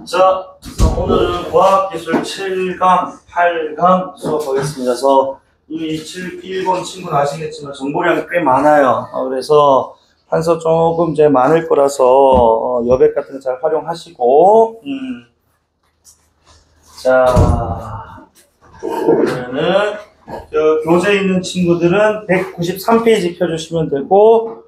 자, 오늘은 과학기술 7강, 8강 수업하겠습니다. 그래서 이미 1번 친구는 아시겠지만 정보량이 꽤 많아요. 그래서 판서 조금 이제 많을 거라서 여백 같은 거 잘 활용하시고, 자, 그러면은 교재에 있는 친구들은 193페이지 펴주시면 되고,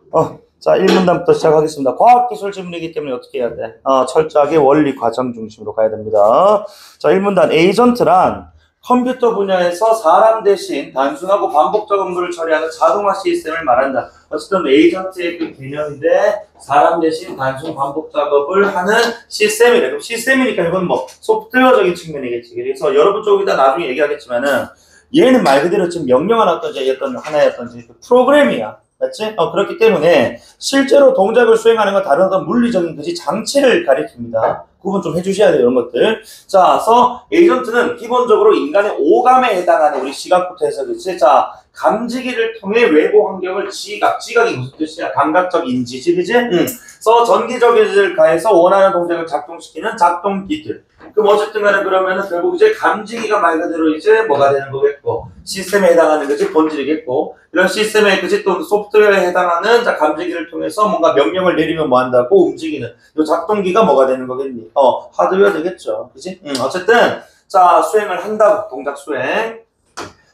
자, 1문단부터 시작하겠습니다. 과학기술 지문이기 때문에 어떻게 해야 돼? 철저하게 원리 과정 중심으로 가야 됩니다. 자, 1문단 에이전트란 컴퓨터 분야에서 사람 대신 단순하고 반복적 업무를 처리하는 자동화 시스템을 말한다. 어쨌든 에이전트의 그 개념인데 사람 대신 단순 반복 작업을 하는 시스템이래. 그럼 시스템이니까 이건 뭐 소프트웨어적인 측면이겠지. 그래서 여러분 쪽에다 나중에 얘기하겠지만은 얘는 말 그대로 지금 명령한 어떤 하나의 어떤 프로그램이야. 맞지? 그렇기 때문에 실제로 동작을 수행하는 건 다른 어떤 물리적인 그지 장치를 가리킵니다. 구분 좀 해주셔야 돼요, 이런 것들. 자, 그래서 에이전트는 기본적으로 인간의 오감에 해당하는 우리 시각부터 해서 그치? 자, 감지기를 통해 외부 환경을 지각이 무슨 뜻이야? 감각적 인지지, 그지? 그래서 전기적인을 가해서 원하는 동작을 작동시키는 작동기들. 그럼 어쨌든 간에 그러면은 결국 이제 감지기가 말 그대로 이제 뭐가 되는 거겠고, 시스템에 해당하는 거지, 본질이겠고, 이런 시스템에 그지 또 소프트웨어에 해당하는 자, 감지기를 통해서 뭔가 명령을 내리면 뭐 한다고 움직이는 이 작동기가 뭐가 되는 거겠니? 하드웨어 되겠죠. 그지? 어쨌든, 자, 수행을 한다고, 동작 수행.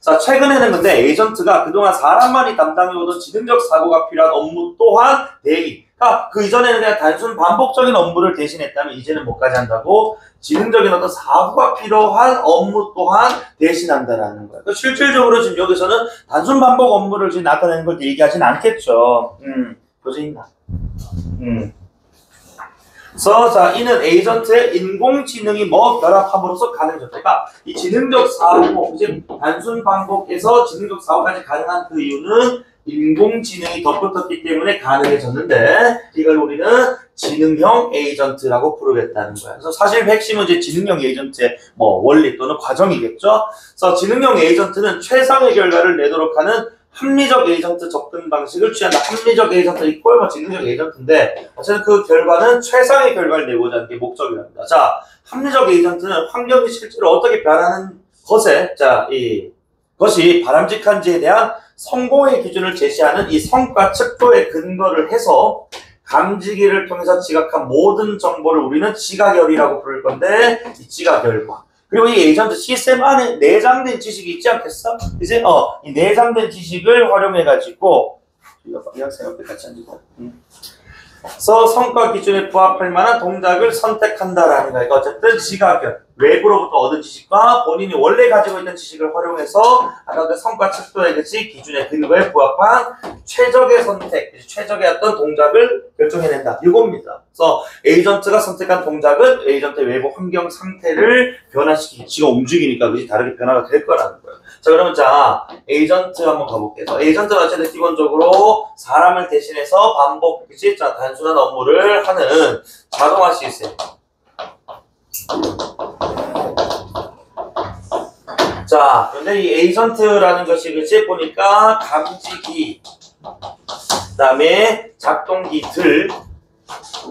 자, 최근에는 근데 에이전트가 그동안 사람만이 담당해오던 지능적 사고가 필요한 업무 또한 대기. 그러니까 그 이전에는 그냥 단순 반복적인 업무를 대신했다면 이제는 뭐까지 한다고? 지능적인 어떤 사고가 필요한 업무 또한 대신한다라는 거예요. 그러니까 실질적으로 지금 여기서는 단순 반복 업무를 지금 나타내는 걸 얘기하진 않겠죠. 교재 있나? 그래서 자, 이는 에이전트의 인공지능이 결합함으로써 가능해졌다. 그러니까 이 지능적 사고, 이제 단순 반복에서 지능적 사고까지 가능한 그 이유는 인공지능이 덧붙었기 때문에 가능해졌는데 이걸 우리는 지능형 에이전트라고 부르겠다는 거야. 그래서 사실 핵심은 이제 지능형 에이전트의 원리 또는 과정이겠죠. 그래서 지능형 에이전트는 최상의 결과를 내도록 하는 합리적 에이전트 접근 방식을 취한다. 합리적 에이전트 이꼴 지능적 에이전트인데 어쨌든 그 결과는 최상의 결과를 내고자 하는 게 목적이랍니다. 자, 합리적 에이전트는 환경이 실제로 어떻게 변하는 것에 이것이 바람직한지에 대한 성공의 기준을 제시하는 이 성과 측도에 근거를 해서 감지기를 통해서 지각한 모든 정보를 우리는 지각열이라고 부를 건데 이 지각열과 그리고 이 에이전트 시스템 안에 내장된 지식이 있지 않겠어? 이제 이 내장된 지식을 활용해가지고 이거 생각해 같이 앉고. 그래서 성과 기준에 부합할 만한 동작을 선택한다라는 거예요. 어쨌든 지각열, 외부로부터 얻은 지식과 본인이 원래 가지고 있는 지식을 활용해서 아까 그 성과 측도의 기준의 근거에 부합한 최적의 선택, 최적의 어떤 동작을 결정해낸다. 이겁니다. 그래서 에이전트가 선택한 동작은 에이전트의 외부 환경 상태를 변화시키고 지가 움직이니까 그게 다르게 변화가 될 거라는 거예요. 자, 그러면 자, 에이전트 한번 가볼게요. 에이전트는 어쨌든 기본적으로 사람을 대신해서 반복, 그치? 자, 단순한 업무를 하는 자동화 시스템. 자, 근데 이 에이전트라는 것이 그치? 보니까 감지기, 그 다음에 작동기들과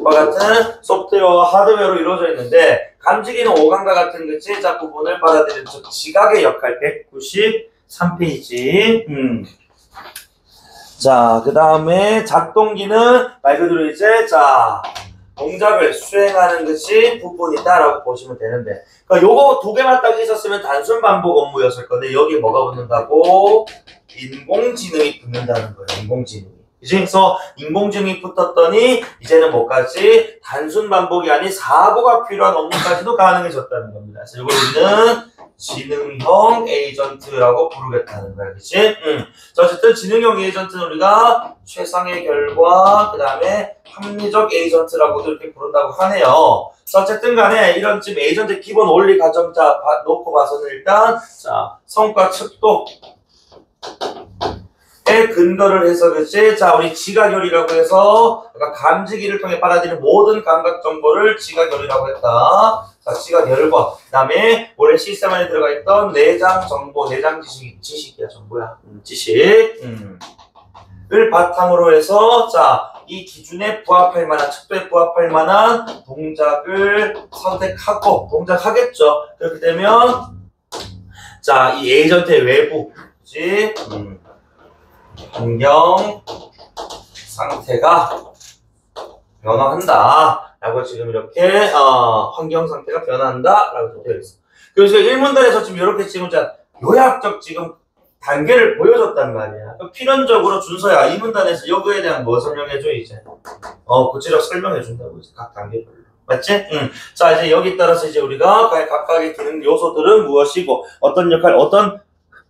같은 소프트웨어와 하드웨어로 이루어져 있는데 감지기는 오감과 같은 그치? 자, 부분을 받아들이는 즉 지각의 역할 193페이지. 자, 그 다음에 작동기는 말 그대로 이제 자 동작을 수행하는 것이 부분이다라고 보시면 되는데 그러니까 요거 두 개만 딱 있었으면 단순 반복 업무였을 건데 여기에 뭐가 붙는다고? 인공지능이 붙는다는 거예요. 인공지능이. 그래서 인공지능이 붙었더니 이제는 뭐까지? 단순 반복이 아닌 사고가 필요한 업무까지도 가능해졌다는 겁니다. 그래서 이걸 우리는 지능형 에이전트라고 부르겠다는 거야. 그치? 자, 어쨌든 지능형 에이전트는 우리가 최상의 결과, 그 다음에 합리적 에이전트라고도 이렇게 부른다고 하네요. 자, 어쨌든 간에 이런 지금 에이전트 기본 원리 과정 놓고 봐서는 일단, 자, 성과 측도. 에 근거를 해서 그치? 자, 우리 지각열이라고 해서 감지기를 통해 받아들이는 모든 감각 정보를 지각열이라고 했다. 자, 지각열과 그 다음에 원래 시스템 안에 들어가 있던 내장 정보, 내장 지식이야, 정보야. 지식. 바탕으로 해서 자, 이 기준에 부합할 만한, 척도에 부합할 만한 동작을 선택하고 동작하겠죠. 그렇게 되면 자, 이 에이전트의 외부 그치? 환경 상태가 변화한다 라고 지금 이렇게 환경 상태가 변화한다 라고 되어 있어. 그래서 1문단에서 지금 이렇게 지금 자 요약적 지금 단계를 보여줬단 말이야. 필연적으로 준서야 2문단에서 여기에 대한 뭐 설명해줘 이제 구체적으로 설명해준다고 이제 각 단계별로 맞지? 자 이제 여기 따라서 이제 우리가 각각의 기능 요소들은 무엇이고 어떤 역할 어떤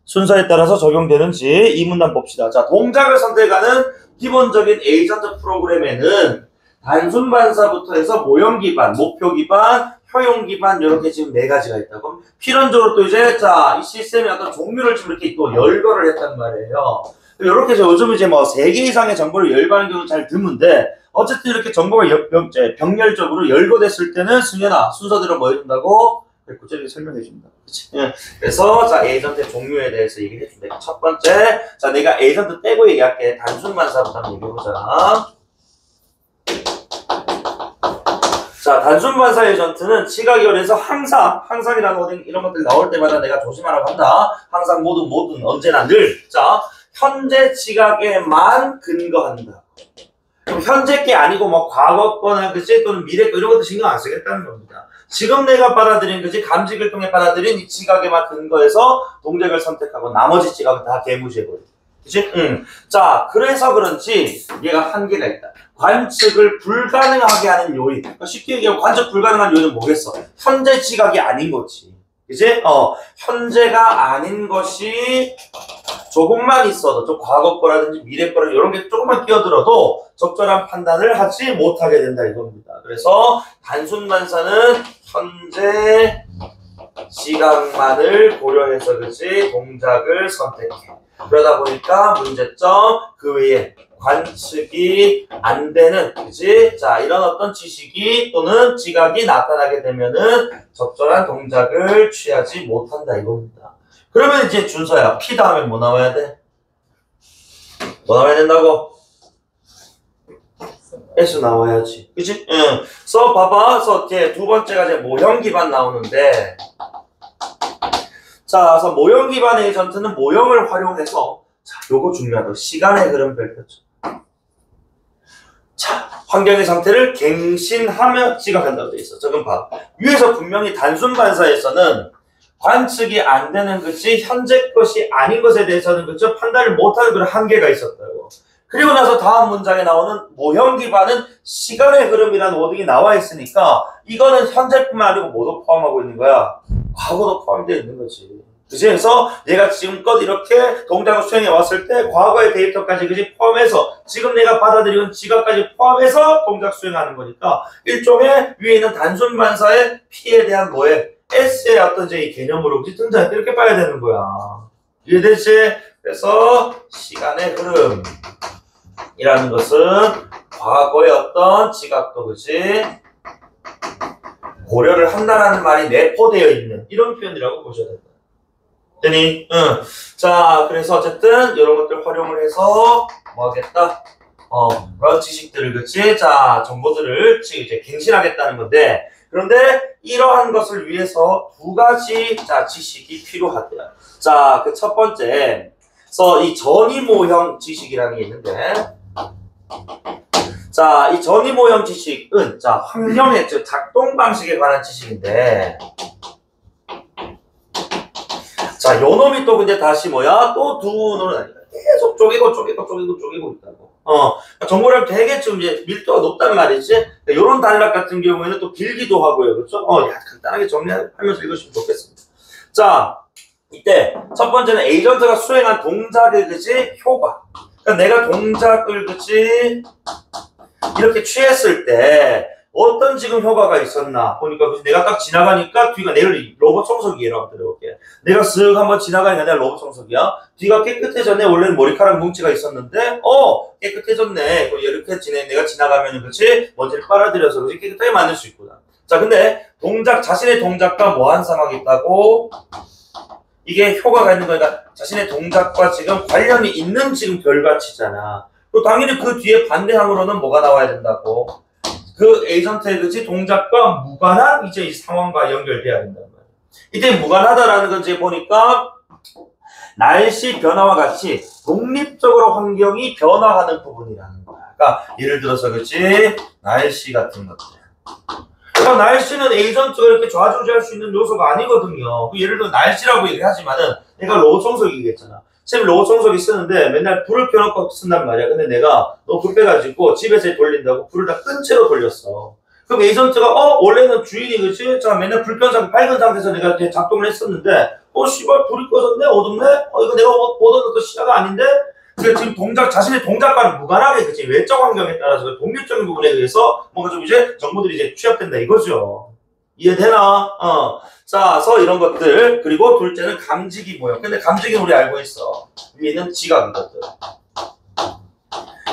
순서에 따라서 적용되는지 2문단 봅시다. 자 동작을 선택하는 기본적인 에이전트 프로그램에는 단순 반사부터 해서 모형 기반, 목표 기반, 효용 기반 이렇게 지금 4가지가 있다고. 필연적으로 또 이제 자 이 시스템의 어떤 종류를 지금 이렇게 또 열거를 했단 말이에요. 이렇게 해서 요즘 이제 뭐 3개 이상의 정보를 열거하는 경우 잘 드문데 어쨌든 이렇게 정보가 병렬적으로 열거됐을 때는 승현아 순서대로 뭐 해준다고? 구체적으로 설명해 준다. 그치? 예. 그래서 자 에이전트의 종류에 대해서 얘기를 해준다. 첫 번째 자 내가 에이전트 떼고 얘기할게. 단순 반사부터 한번 얘기해보자. 자, 단순 반사 에이전트는 지각열에서 항상이라는 어딘 이런 것들 나올 때마다 내가 조심하라고 한다. 항상 모든 언제나 늘. 자, 현재 지각에만 근거한다. 그럼 현재 게 아니고 뭐 과거 거나 그치 또는 미래 거 이런 것도 신경 안 쓰겠다는 겁니다. 지금 내가 받아들인 그치 감식을 통해 받아들인 이 지각에만 근거해서 동작을 선택하고 나머지 지각은 다 개무시해버려. 그치? 자, 그래서 그런지 얘가 한계가 있다. 관측을 불가능하게 하는 요인. 쉽게 얘기하면 관측 불가능한 요인은 뭐겠어? 현재 지각이 아닌 거지. 그치? 현재가 아닌 것이 조금만 있어도, 좀 과거 거라든지 미래 거라든지 이런 게 조금만 끼어들어도 적절한 판단을 하지 못하게 된다 이겁니다. 그래서 단순 반사는 현재 시각만을 고려해서 그치 동작을 선택해. 그러다 보니까 문제점 그 외에 관측이 안 되는 그치? 자 이런 어떤 지식이 또는 지각이 나타나게 되면은 적절한 동작을 취하지 못한다 이겁니다. 그러면 이제 준서야 P 다음에 뭐 나와야 돼? 뭐 나와야 된다고? S 나와야지. 그치? 응. 봐봐. 두 번째가 이제 모형 기반 나오는데 자, 그래서 모형 기반 에이전트는 모형을 활용해서 자, 요거 중요하다. 시간의 흐름 별표죠. 자, 환경의 상태를 갱신하며 지각한다고 돼 있어. 저건 봐. 위에서 분명히 단순 반사에서는 관측이 안 되는 것이 현재 것이 아닌 것에 대해서는 그죠 판단을 못하는 그런 한계가 있었다고. 그리고 나서 다음 문장에 나오는 모형 기반은 시간의 흐름이라는 워딩이 나와 있으니까 이거는 현재뿐만 아니고 모두 포함하고 있는 거야. 과거도 포함되어 있는 거지. 그치? 그래서 얘가 지금껏 이렇게 동작을 수행해 왔을 때 과거의 데이터까지 그치? 포함해서 지금 내가 받아들이는 지각까지 포함해서 동작 수행하는 거니까 일종의 위에 있는 단순 반사의 P에 대한 뭐에 S의 어떤 이 개념으로 그치? 등장했다 이렇게 봐야 되는 거야. 이해되지? 그래서 시간의 흐름이라는 것은 과거의 어떤 지각도 그치? 고려를 한다라는 말이 내포되어 있는 이런 표현이라고 보셔야 된다. 되니? 응. 자, 그래서 어쨌든 이런 것들 활용을 해서 뭐 하겠다? 그런 지식들을 그치? 자, 정보들을 이제 갱신하겠다는 건데 그런데 이러한 것을 위해서 2가지 자, 지식이 필요하대요. 자, 그 첫 번째 이 전이모형 지식이라는 게 있는데 자, 이 전이모형 지식은 자, 환경의 작동 방식에 관한 지식인데 자, 요 놈이 또 근데 다시 뭐야? 또 두 놈은 아니야. 계속 쪼개고 있다고. 정보량 되게 좀 이제 밀도가 높단 말이지. 요런 단락 같은 경우에는 또 길기도 하고요. 그렇죠? 간단하게 정리하면서 읽으시면 좋겠습니다. 자, 이때 첫 번째는 에이전트가 수행한 동작의 그치? 효과. 그러니까 내가 동작을 그치? 이렇게 취했을 때 어떤 지금 효과가 있었나 보니까 내가 딱 지나가니까 뒤가 내를 로봇 청소기라고 들어볼게. 내가 쓱 한번 지나가니까 내가 로봇 청소기야. 뒤가 깨끗해졌네. 원래는 머리카락 뭉치가 있었는데 깨끗해졌네. 이렇게 내가 지나가면 그렇지 먼지를 빨아들여서 그렇지 깨끗하게 만들 수 있구나. 자 근데 자신의 동작과 뭐한 상황이 있다고? 이게 효과가 있는 거니까 자신의 동작과 지금 관련이 있는 지금 결과치잖아. 또 당연히 그 뒤에 반대항으로는 뭐가 나와야 된다고? 그 에이전트의 그치 동작과 무관한 이제 이 상황과 연결돼야 된단 말이야. 이때 무관하다라는 건 이제 보니까 날씨 변화와 같이 독립적으로 환경이 변화하는 부분이라는 거야. 그러니까 예를 들어서 그치 날씨 같은 것들. 그러니까 날씨는 에이전트가 이렇게 좌지우지할 수 있는 요소가 아니거든요. 예를 들어 날씨라고 얘기하지만은 내가 로우 청소기겠잖아. 지금 로우 청소기 쓰는데 맨날 불을 켜놓고 쓴단 말이야. 근데 내가 너무 급해가지고 집에서 돌린다고 불을 다 끈 채로 돌렸어. 그럼 에이전트가 원래는 주인이 그치? 자 맨날 불 끈 상태 밝은 상태에서 내가 이렇게 작동을 했었는데 씨발 불이 꺼졌네? 어둡네? 이거 내가 보던 것도 시야가 아닌데? 그러니까 지금 자신의 동작과는 무관하게 그치? 외적 환경에 따라서 그 독립적인 부분에 의해서 뭔가 좀 이제 정보들이 이제 취합된다 이거죠. 이해되나? 자, 그래서 이런 것들. 그리고 둘째는 감지기 모형. 근데 감지기는 우리 알고 있어. 위에는 지각이거든.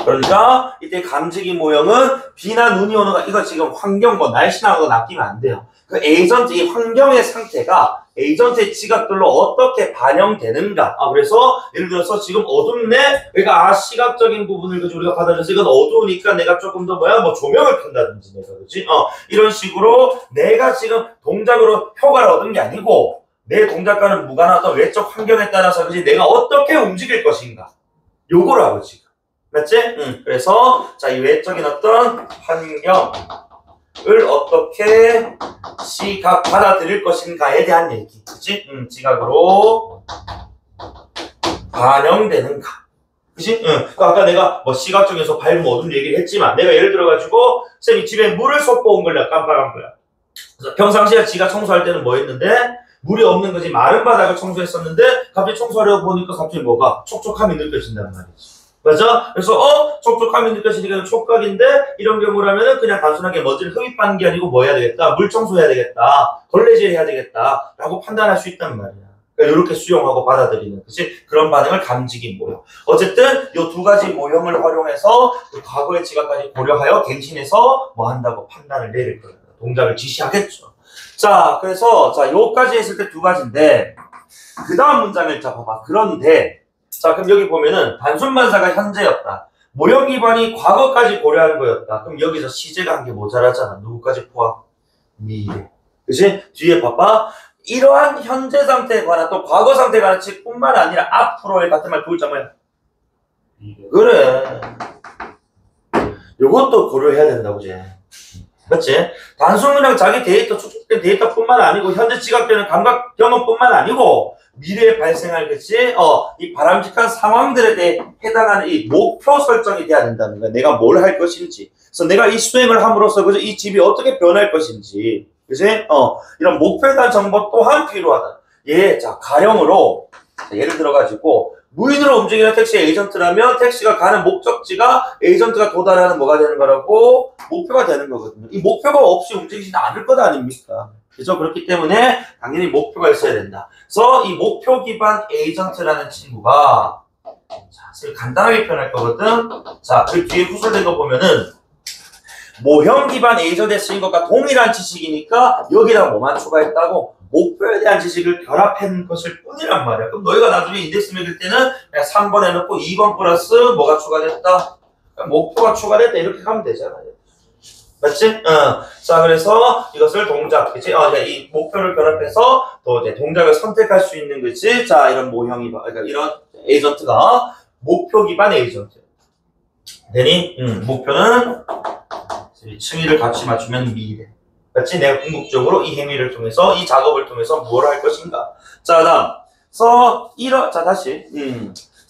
그러니까 이때 감지기 모형은 비나 눈이 오는 거 이거 지금 환경 뭐 날씨나 거 낚이면 안 돼요. 그 에이전트 이 환경의 상태가 에이전트의 지각들로 어떻게 반영되는가. 그래서 예를 들어서 지금 어둡네. 그러니까 시각적인 부분을 그치 우리가 받아들여서 이건 어두우니까 내가 조금 더 뭐 조명을 켠다든지 내가 그치 이런 식으로 내가 지금 동작으로 효과를 얻은 게 아니고 내 동작과는 무관한 어떤 외적 환경에 따라서 그치 내가 어떻게 움직일 것인가. 요거를 하고 지금. 맞지? 그래서 자, 이 외적인 어떤 환경을 어떻게 시각 받아들일 것인가에 대한 얘기. 그치? 지각으로 반영되는가. 그치? 아까 내가 뭐 시각적인 요소 밝은 어두운 얘기를 했지만 내가 예를 들어가지고 쌤이 집에 물을 쏟고 온 걸 내가 깜빡한 거야. 그래서 평상시에 지가 청소할 때는 뭐 했는데 물이 없는 거지 마른 바닥을 청소했었는데 갑자기 청소하려고 보니까 갑자기 뭐가 촉촉함이 느껴진단 말이지. 맞아? 그래서 촉촉함이 느껴지니까 촉각인데 이런 경우라면은 그냥 단순하게 먼지를 흡입하는 게 아니고 뭐 해야 되겠다? 물 청소해야 되겠다. 걸레질 해야 되겠다. 라고 판단할 수 있단 말이야. 그러니까 이렇게 수용하고 받아들이는 그치? 그런 반응을 감지기 모형. 어쨌든 이 두 가지 모형을 활용해서 그 과거의 지각까지 고려하여 갱신해서 뭐 한다고 판단을 내릴 거예요. 동작을 지시하겠죠. 자, 그래서 자, 요까지 했을 때 두 가지인데 그 다음 문장을 잡아봐. 그런데 자, 그럼 여기 보면은 단순반사가 현재였다. 모형 기반이 과거까지 고려하는 거였다. 그럼 여기서 시제가 한 게 모자라잖아. 누구까지 포함? 미래. 그치? 뒤에 봐봐. 이러한 현재 상태에 관한 또 과거 상태에 관한 측뿐만 아니라 앞으로의 같은 말 보이자 뭐야? 그래. 요것도 고려해야 된다고 이제. 그렇지? 단순히랑 자기 데이터, 축적된 데이터뿐만 아니고 현재 지각되는 감각 경험뿐만 아니고 미래에 발생할 그치? 이 바람직한 상황들에 대해 해당하는 이 목표 설정이 돼야 된다는 거야. 내가 뭘 할 것인지. 그래서 내가 이 수행을 함으로써 그치? 이 집이 어떻게 변할 것인지. 그치? 이런 목표에 대한 정보 또한 필요하다. 자, 가령으로 예를 들어가지고 무인으로 움직이는 택시 에이전트라면 택시가 가는 목적지가 에이전트가 도달하는 뭐가 되는 거라고? 목표가 되는 거거든요. 이 목표가 없이 움직이지 않을 것 아닙니까? 그죠? 그렇기 때문에 당연히 목표가 있어야 된다. 그래서 이 목표 기반 에이전트라는 친구가 자, 간단하게 표현할 거거든. 자, 그 뒤에 후술된 거 보면은 모형 기반 에이전트에 쓰인 것과 동일한 지식이니까 여기다가 뭐만 추가했다고? 목표에 대한 지식을 결합한 것일 뿐이란 말이야. 그럼 너희가 나중에 인덱스 매길 때는 그냥 3번 해놓고 2번 플러스 뭐가 추가됐다? 목표가 추가됐다 이렇게 하면 되잖아요. 맞지? 자, 그래서 이것을 동작, 그치? 이 목표를 결합해서 또 이제 동작을 선택할 수 있는 거지. 자, 이런 모형이, 그러니까 이런 에이전트가 목표 기반 에이전트. 되니? 목표는 층위를 같이 맞추면 미래. 그렇지? 내가 궁극적으로 이 행위를 통해서, 이 작업을 통해서 무엇을 할 것인가. 자, 다음. 자, 다시.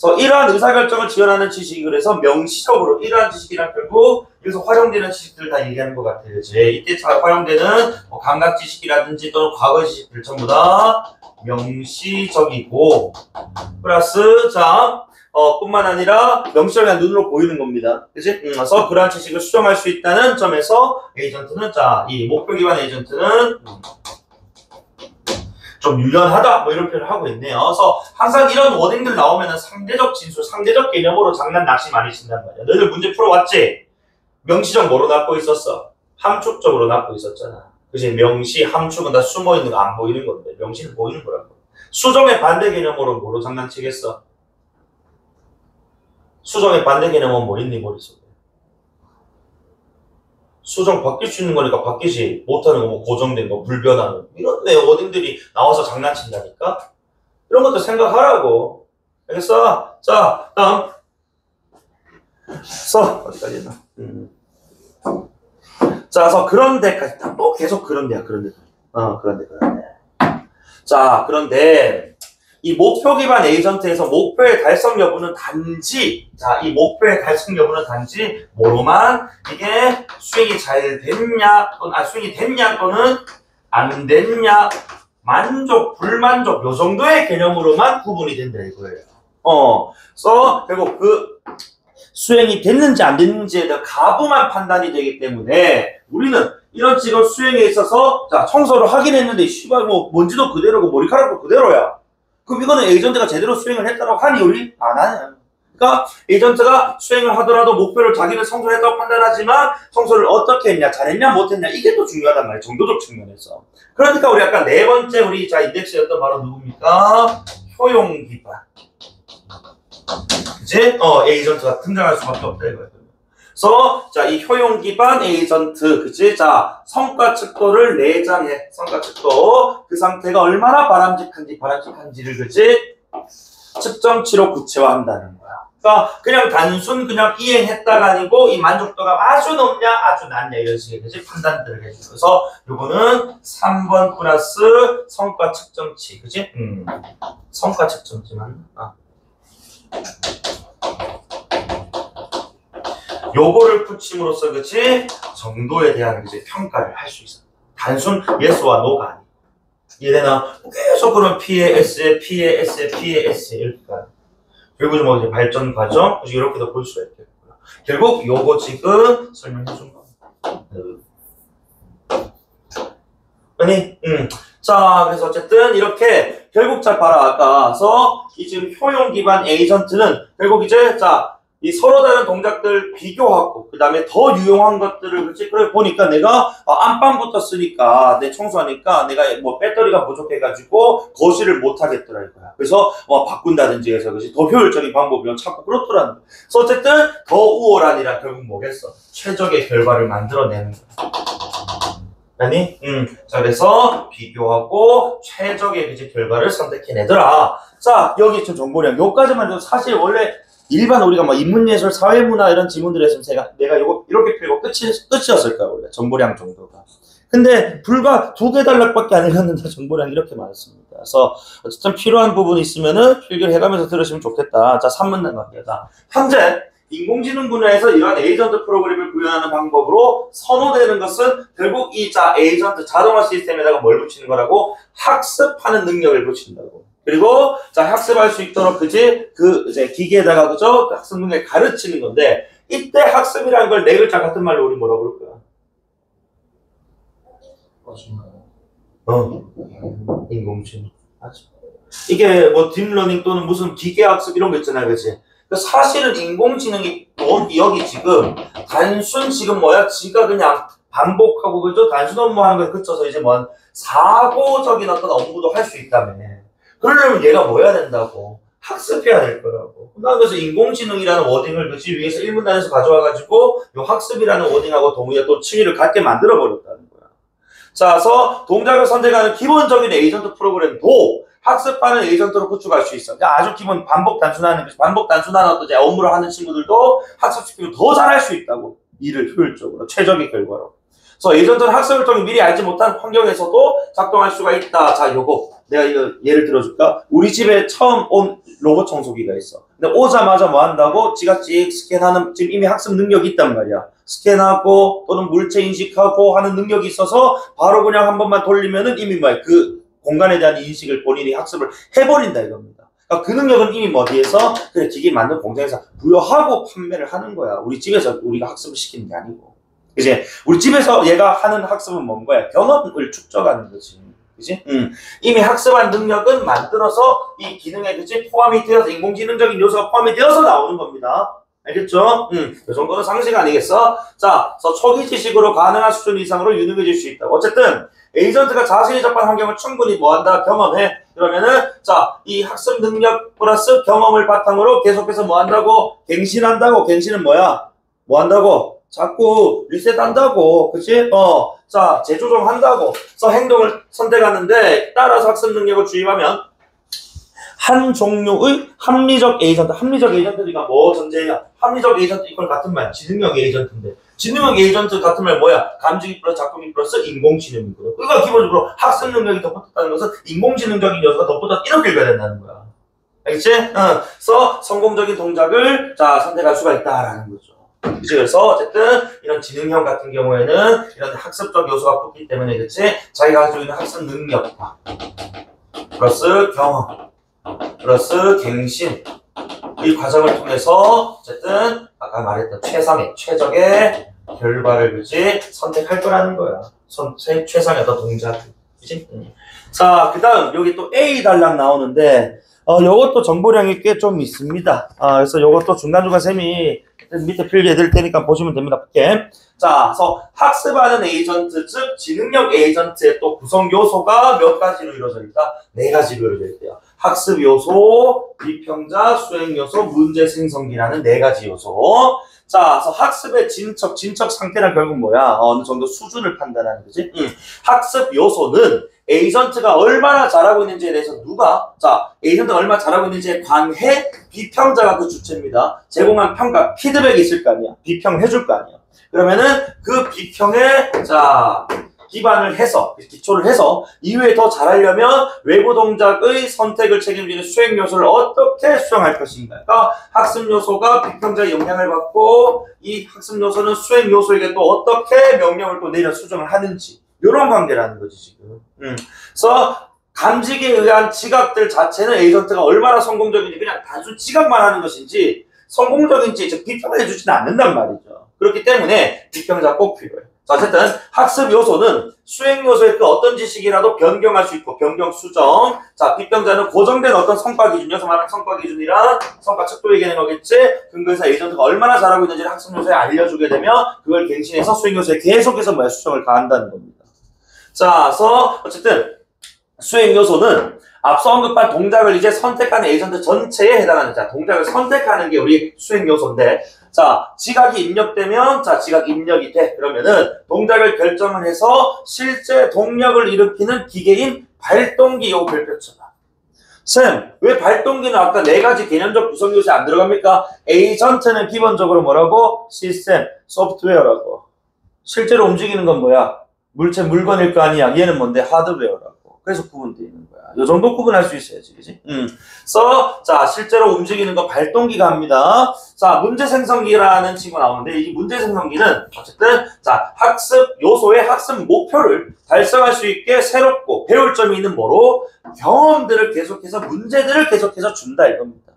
그래서 이러한 의사결정을 지원하는 지식이 그래서 명시적으로 이러한 지식이란 결국 여기서 활용되는 지식들을 다 얘기하는 것 같아요. 이때 활용되는 감각 지식이라든지 또는 과거 지식들 전부 다 명시적이고 플러스 자 뿐만 아니라 명시적인 눈으로 보이는 겁니다. 그치? 그래서 그러한 지식을 수정할 수 있다는 점에서 에이전트는 자, 이 목표 기반 에이전트는 좀 유연하다 뭐 이런 표현을 하고 있네요. 그래서 항상 이런 워딩들 나오면은 상대적 진술, 상대적 개념으로 장난 낚시 많이 친단 말이야. 너희들 문제 풀어왔지? 명시적 뭐로 낚고 있었어? 함축적으로 낚고 있었잖아. 그치? 명시, 함축은 다 숨어있는 거 안 보이는 건데 명시는 보이는 거라고. 수정의 반대 개념으로 뭐로 장난치겠어? 수정의 반대 개념은 뭐 있니, 머릿속에? 수정 바뀔 수 있는 거니까 바뀌지. 못하는 거, 뭐 고정된 거, 불변하는 이런 데 어딘들이 나와서 장난친다니까? 이런 것도 생각하라고. 알겠어? 자, 다음. 어디까지 했나? 자, 그래서 그런 데까지, 또 계속 그런 데야, 그런 데. 그런 데. 자, 그런데, 이 목표 기반 에이전트에서 목표의 달성 여부는 단지, 이 목표의 달성 여부는 단지, 뭐로만, 이게 수행이 잘 됐냐, 수행이 됐냐, 또는 안 됐냐, 만족, 불만족, 요 정도의 개념으로만 구분이 된다, 이거예요. 그래서, 결국 수행이 됐는지 안 됐는지에 대한 가부만 판단이 되기 때문에, 우리는 이런 지금 수행에 있어서, 청소를 하긴 했는데, 씨발, 먼지도 그대로고, 머리카락도 그대로야. 그럼 이거는 에이전트가 제대로 수행을 했다고 하니 우리 안 하냐. 그러니까 에이전트가 수행을 하더라도 목표를 자기는 청소를 했다고 판단하지만 청소를 어떻게 했냐, 잘했냐, 못했냐 이게 또 중요하단 말이에요. 정도적 측면에서. 그러니까 우리 아까 네 번째 우리 인덱스였던 바로 누굽니까? 효용 기반. 그치? 에이전트가 등장할 수밖에 없다 이거예요. 그래서 이 효용 기반 에이전트, 그치? 성과 측도를 내장해. 성과 측도. 그 상태가 얼마나 바람직한지를, 그치? 측정치로 구체화한다는 거야. 그러니까 그냥 단순 그냥 이행했다가 아니고 이 만족도가 아주 높냐, 아주 낮냐 이런 식의, 그치? 판단들을 해주고. 그래서 요거는 3번 플러스 성과 측정치, 그치? 성과 측정치만. 요거를 붙임으로써, 그치? 정도에 대한 이제 평가를 할 수 있어. 단순 예스와 노가 아니고. 이래나 계속 그런 P의 S에 이렇게 가요. 결국 뭐 이제 발전 과정, 이렇게도 볼 수가 있겠고요. 결국 요거 지금 설명해 준 겁니다. 아니, 자, 그래서 어쨌든 이렇게 결국 잘 봐라. 아까서 이 지금 효용 기반 에이전트는 결국 이제 이 서로 다른 동작들 비교하고, 그 다음에 더 유용한 것들을, 그치? 그래, 보니까 내가, 안방부터 쓰니까, 내 청소하니까 내가 뭐 배터리가 부족해가지고, 거실을 못하겠더라, 이거야. 그래서, 바꾼다든지 해서, 그치? 더 효율적인 방법을 찾고 그렇더라는 거야. 그래서 어쨌든, 더 우월한이라 결국 뭐겠어? 최적의 결과를 만들어내는 거야. 아니? 자, 그래서, 비교하고, 최적의 그치? 결과를 선택해내더라. 자, 여기 저 정보량, 요까지만 해도 사실 원래, 일반 우리가 뭐 인문예술, 사회문화 이런 지문들을 했으면 내가 이거 이렇게 풀고 끝이었을 거야, 원래. 정보량 정도가. 근데 불과 2개 단락밖에 안 읽었는데 정보량이 이렇게 많습니다. 그래서 어쨌든 필요한 부분이 있으면은 필기를 해가면서 들으시면 좋겠다. 자, 3문단 갈게요. 현재 인공지능 분야에서 이러한 에이전트 프로그램을 구현하는 방법으로 선호되는 것은 결국 이 에이전트 자동화 시스템에다가 뭘 붙이는 거라고? 학습하는 능력을 붙인다고. 그리고 학습할 수 있도록, 그지? 이제 기계에다가, 그죠? 학습 능력을 가르치는 건데, 이때 학습이라는 걸 네 글자 같은 말로 우리 뭐라고 그럴 거야? 인공지능. 맞아. 이게 뭐 딥러닝 또는 무슨 기계학습 이런 거 있잖아요, 그지? 사실은 인공지능이 여기 지금 단순 지금 지가 그냥 반복하고, 그죠? 단순 업무하는 거에 그쳐서 이제 사고적인 어떤 업무도 할 수 있다며. 그러려면 얘가 뭐 해야 된다고? 학습해야 될 거라고. 그래서 인공지능이라는 워딩을 그치 위에서 1문단에서 가져와가지고 요 학습이라는 워딩하고 동의가 또 층위를 같게 만들어버렸다는 거야. 자, 그래서 동작을 선택하는 기본적인 에이전트 프로그램도 학습하는 에이전트로 구축할 수 있어. 그러니까 아주 기본 반복 단순한 어떤 업무를 하는 친구들도 학습시키면 더 잘할 수 있다고. 일을 효율적으로, 최적의 결과로. 그래서 에이전트는 학습을 통해 미리 알지 못한 환경에서도 작동할 수가 있다. 자, 요거. 내가 이거 예를 들어줄까? 우리 집에 처음 온 로봇 청소기가 있어. 근데 오자마자 뭐 한다고? 지가 찍 스캔하는, 지금 이미 학습 능력이 있단 말이야. 스캔하고 또는 물체 인식하고 하는 능력이 있어서 바로 그냥 한 번만 돌리면은 이미 그 공간에 대한 인식을 본인이 학습을 해버린다 이겁니다. 그러니까 그 능력은 이미 어디에서? 그래, 기계 만든 공장에서 부여하고 판매를 하는 거야. 우리 집에서 우리가 학습을 시키는 게 아니고. 이제 우리 집에서 얘가 하는 학습은 뭔 거야? 경험을 축적하는 거지. 그치? 이미 학습한 능력은 만들어서 이 기능에, 그치? 포함이 되어서, 인공지능적인 요소가 포함이 되어서 나오는 겁니다. 알겠죠? 이 정도는 상식 아니겠어? 자, 그래서 초기 지식으로 가능한 수준 이상으로 유능해질 수 있다. 어쨌든, 에이전트가 자신이 접한 환경을 충분히 뭐한다? 경험해. 그러면은 자, 이 학습 능력 플러스 경험을 바탕으로 계속해서 뭐 한다고? 갱신한다고. 갱신은 뭐야? 뭐 한다고? 자꾸 리셋한다고. 그치? 자, 재조정한다고. 그래서 행동을 선택하는데 따라서 학습 능력을 주입하면 한 종류의 합리적 에이전트가 뭐 전제야? 합리적 에이전트 이걸 같은 말, 지능형 에이전트인데 지능형 에이전트 같은 말 뭐야? 감지기 플러스 작동기 플러스 인공지능이거든. 그러니까 기본적으로 학습 능력이 덧붙었다는 것은 인공지능적인 요소가 덧붙었다 이렇게 읽어야 된다는 거야. 알겠지? 그래서 성공적인 동작을 자 선택할 수가 있다라는 거죠. 그치? 그래서 어쨌든 이런 지능형 같은 경우에는 이런 학습적 요소가 붙기 때문에 그치? 자기가 가지고 있는 학습 능력 플러스 경험 플러스 갱신 이 과정을 통해서 어쨌든 아까 말했던 최적의 결과를 그지 선택할 거라는 거야. 최상의 어떤 동작. 그지? 자, 그 다음 여기 또 A 달랑 나오는데 요것도 정보량이 꽤 좀 있습니다. 그래서 요것도 중간중간 셈이 밑에 필기해 드릴 테니까 보시면 됩니다. 오케이. 자, 그래서 학습하는 에이전트, 즉 지능력 에이전트의 또 구성 요소가 몇 가지로 이루어져 있다? 네 가지로 이루어져 있대요. 학습 요소, 비평자, 수행 요소, 문제 생성기라는 네 가지 요소. 자, 그래서 학습의 진척 상태는 결국 뭐야? 어느 정도 수준을 판단하는 거지. 학습 요소는 에이전트가 얼마나 잘하고 있는지에 대해서 자, 에이전트가 얼마나 잘하고 있는지에 관해 비평자가 그 주체입니다. 제공한 평가, 피드백이 있을 거 아니야. 비평해 줄 거 아니야. 그러면은 그 비평에 자 기반을 해서 기초를 해서 이후에 더 잘하려면 외부 동작의 선택을 책임지는 수행 요소를 어떻게 수행할 것인가. 그러니까 학습 요소가 비평자의 영향을 받고 이 학습 요소는 수행 요소에게 또 어떻게 명령을 또 내려 수정을 하는지 이런 관계라는 거지 지금. 그래서 감지기에 의한 지각들 자체는 에이전트가 얼마나 성공적인지 그냥 단순 지각만 하는 것인지 성공적인지 즉 비평을 해주지는 않는단 말이죠. 그렇기 때문에 비평자 꼭 필요해. 자, 어쨌든 학습 요소는 수행 요소의 그 어떤 지식이라도 변경할 수 있고 변경 수정. 자, 비평자는 고정된 어떤 성과 기준, 여기서 말하는 성과 기준이란 성과 척도 얘기하는 거겠지. 근거에서 에이전트가 얼마나 잘하고 있는지를 학습 요소에 알려주게 되면 그걸 갱신해서 수행 요소에 계속해서 수정을 가한다는 겁니다. 자, 그래서 어쨌든 수행 요소는 앞서 언급한 동작을 이제 선택하는 에이전트 전체에 해당하는 자 동작을 선택하는 게 우리 수행 요소인데 자 지각이 입력되면 자 지각 입력이 돼 그러면은 동작을 결정을 해서 실제 동력을 일으키는 기계인 발동기 요 별표쳐봐. 쌤, 왜 발동기는 아까 네 가지 개념적 구성 요소에 안 들어갑니까? 에이전트는 기본적으로 뭐라고? 시스템, 소프트웨어라고. 실제로 움직이는 건 뭐야? 물체 물건일 거 아니야. 얘는 뭔데? 하드웨어라고. 그래서 구분되어 있는 거야. 요 정도 구분할 수 있어야지, 그지? 그래서, 자, 실제로 움직이는 건 발동기가 합니다. 자, 문제 생성기라는 친구가 나오는데, 이 문제 생성기는, 어쨌든, 자, 학습 요소의 학습 목표를 달성할 수 있게 새롭고 배울 점이 있는 뭐로? 경험들을 계속해서, 문제들을 계속해서 준다, 이겁니다.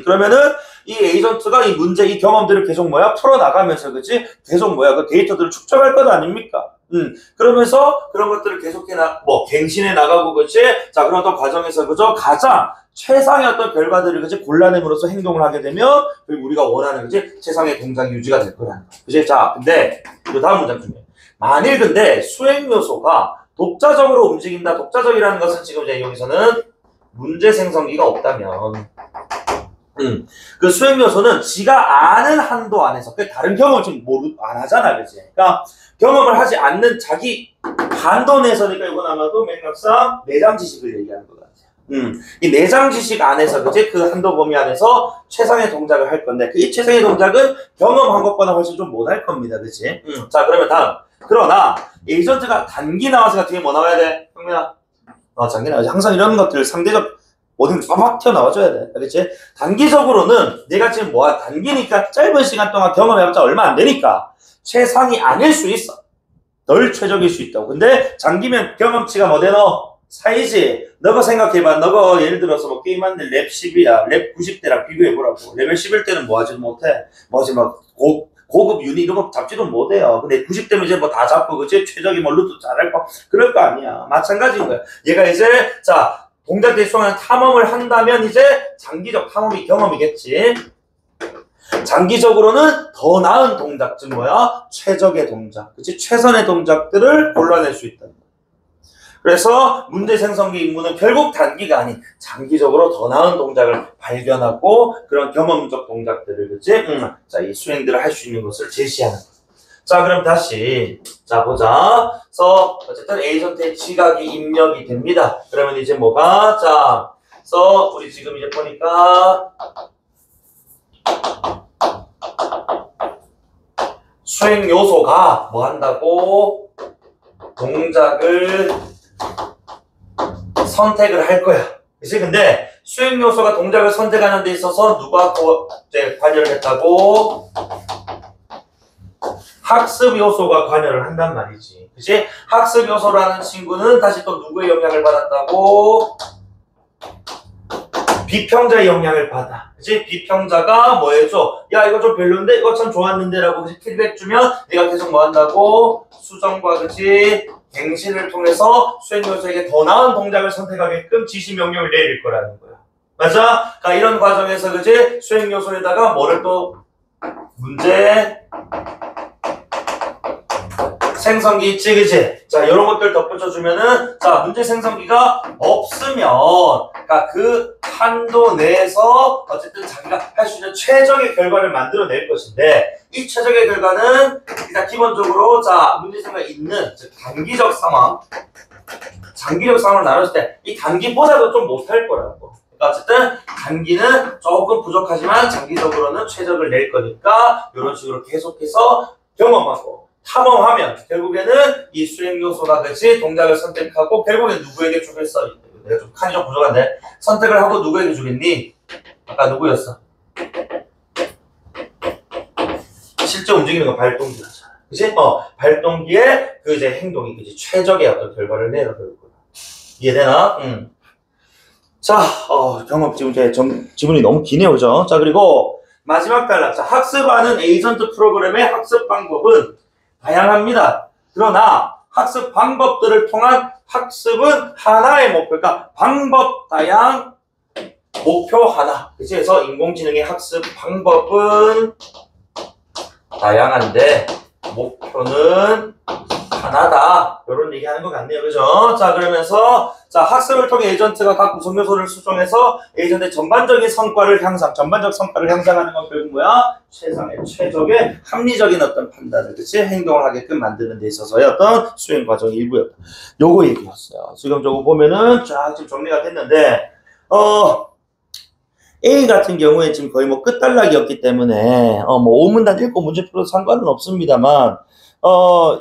그러면은, 이 에이전트가 이 문제, 이 경험들을 계속 뭐야? 풀어나가면서, 그지? 계속 뭐야? 그 데이터들을 축적할 것 아닙니까? 그러면서 그런 것들을 계속해 갱신해 나가고, 그치? 자, 그런 어떤 과정에서, 그죠? 가장 최상의 어떤 결과들을, 그치? 골라냄으로써 행동을 하게 되면, 그리고 우리가 원하는, 그치? 최상의 동작이 유지가 될 거라는 거. 그치? 자, 근데, 그 다음 문장 중에. 만일 근데 수행 요소가 독자적으로 움직인다. 독자적이라는 것은 지금 이제 여기서는 문제 생성기가 없다면, 그 수행 요소는 지가 아는 한도 안에서, 그 다른 경험을 좀 안 하잖아, 그치? 그러니까, 경험을 하지 않는 자기 한도 내에서니까 이건 아마도 맥락상 내장 지식을 얘기하는 것 같아요. 이 내장 지식 안에서, 그치? 그 한도 범위 안에서 최상의 동작을 할 건데, 그 이 최상의 동작은 경험한 것보다 훨씬 좀 못할 겁니다, 그치? 자, 그러면 다음. 그러나, 에이전트가 단기 나와서 뒤에 뭐 나와야 돼? 형민아? 단기 나와야지. 항상 이런 것들 상대적 어딘 막 튀어나와줘야 돼. 알겠지? 단기적으로는 내가 지금 단기니까 짧은 시간 동안 경험해봤자 얼마 안 되니까 최상이 아닐 수 있어. 덜 최적일 수 있다고. 근데 장기면 경험치가 뭐 되노? 사이지. 너가 생각해봐. 너가 예를 들어서 뭐 게임하는데 랩 10이야. 랩 90대랑 비교해보라고. 레벨 11 때는 뭐 하지도 못해. 고급 유닛 이런 거 잡지도 못해요. 근데 90대면 이제 뭐 다 잡고, 그치? 최적이 뭐 루트 잘할 거. 그럴 거 아니야. 마찬가지인 거야. 얘가 이제, 자, 동작에 수행하는 탐험을 한다면 이제 장기적 탐험이 경험이겠지. 장기적으로는 더 나은 동작, 즉 뭐야? 최적의 동작, 그치? 최선의 동작들을 골라낼 수 있다. 그래서 문제 생성기 임무는 결국 단기가 아닌 장기적으로 더 나은 동작을 발견하고 그런 경험적 동작들을 그치? 자, 이 수행들을 할 수 있는 것을 제시하는 거. 자, 그럼 다시 자 보자. 그래서 어쨌든 에이전트의 지각이 입력이 됩니다. 그러면 이제 뭐가 자, 그래서 우리 지금 이제 보니까 수행 요소가 뭐 한다고 동작을 선택을 할 거야. 그치? 근데 수행 요소가 동작을 선택하는 데 있어서 누가 이제 관여를 했다고? 학습 요소가 관여를 한단 말이지. 그치? 학습 요소라는 친구는 다시 또 누구의 영향을 받았다고? 비평자의 영향을 받아. 그치? 비평자가 뭐 해줘? 야, 이거 좀 별론데? 이거 참 좋았는데? 라고 피드백 주면 내가 계속 뭐 한다고? 수정과 그치? 갱신을 통해서 수행 요소에게 더 나은 동작을 선택하게끔 지시 명령을 내릴 거라는 거야. 맞아? 그러니까 이런 과정에서 그치? 수행 요소에다가 뭐를 또 문제 생성기 있지, 그치? 자, 이런 것들 덧붙여주면은, 자, 문제 생성기가 없으면, 그러니까 그 한도 내에서 어쨌든 자기가 할 수 있는 최적의 결과를 만들어낼 것인데, 이 최적의 결과는 일단 기본적으로, 자, 문제 생성기가 있는, 즉, 단기적 상황, 장기적 상황을 나눴을 때, 이 단기보다도 좀 못할 거라고. 그러니까 어쨌든, 단기는 조금 부족하지만, 장기적으로는 최적을 낼 거니까, 이런 식으로 계속해서 경험하고, 탐험하면 결국에는 이 수행 요소가 같이 동작을 선택하고 결국에 누구에게 주겠어? 내가 좀 칸이 좀 부족한데 선택을 하고 누구에게 주겠니? 아까 누구였어? 실제 움직이는 거 발동기였잖아. 그치? 발동기의 그 이제 행동이 그치? 최적의 어떤 결과를 내려볼 거야. 이해되나? 자, 경험 지금 이제 지문이 너무 기네요, 그죠? 자, 그리고 마지막 단락. 자, 학습하는 에이전트 프로그램의 학습 방법은 다양합니다. 그러나 학습 방법들을 통한 학습은 하나의 목표, 그러니까 방법 다양, 목표 하나. 그래서 인공지능의 학습 방법은 다양한데 목표는 하나다. 이런 얘기하는 것 같네요. 그죠? 자, 그러면서 자, 학습을 통해 에이전트가 각 구성 요소를 수정해서 에이전트의 전반적인 성과를 전반적 성과를 향상하는 건 결국 뭐야? 최적의 합리적인 어떤 판단을, 그치? 행동을 하게끔 만드는 데 있어서의 어떤 수행 과정의 일부였다. 요거 얘기였어요. 지금 저거 보면은 쫙 지금 정리가 됐는데, A 같은 경우에 지금 거의 뭐 끝단락이었기 때문에, 뭐 5문단 읽고 문제 풀어도 상관은 없습니다만,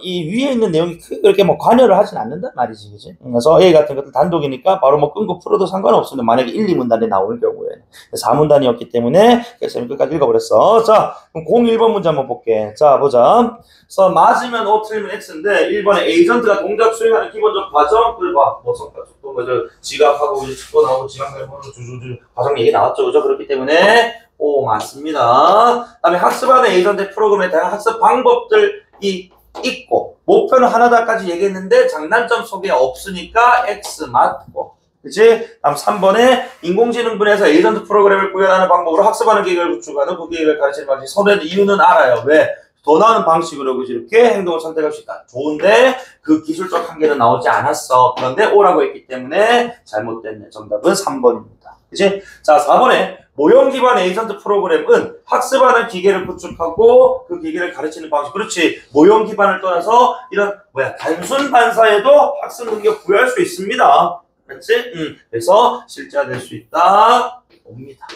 이 위에 있는 내용이 크게 그렇게 뭐 관여를 하진 않는단 말이지, 그지? 그래서 A 같은 것도 단독이니까 바로 뭐 끊고 풀어도 상관없습니다. 만약에 1, 2문단이 나올 경우에. 4문단이었기 때문에, 그래서 끝까지 읽어버렸어. 자, 그럼 01번 문제 한번 볼게. 자, 보자. 그래서 맞으면 O, 틀리면 X인데, 1번에 에이전트가 동작 수행하는 기본적 과정을 봐. 뭐, 또 뭐, 지각하고, 축구 나오고, 지각하고, 주주주 과정 얘기 나왔죠, 그죠? 그렇기 때문에, O 맞습니다. 그 다음에 학습하는 에이전트 프로그램에 대한 학습 방법들이 있고 목표는 하나다까지 얘기했는데 장단점 속에 없으니까 X 맞고, 그치? 다음 3번에 인공지능 분야에서 에이전트 프로그램을 구현하는 방법으로 학습하는 계획을 구축하는 그 계획을 가르치는 방식. 선호의 이유는 알아요. 왜? 더 나은 방식으로 그치? 이렇게 행동을 선택할 수 있다. 좋은데 그 기술적 한계는 나오지 않았어. 그런데 O라고 했기 때문에 잘못됐네. 정답은 3번입니다. 그치? 자, 4번에 모형 기반 에이전트 프로그램은 학습하는 기계를 구축하고 그 기계를 가르치는 방식. 그렇지. 모형 기반을 떠나서 이런 단순 반사에도 학습 능력 부여할 수 있습니다. 그렇지? 그래서 실제화될 수 있다. 봅니다.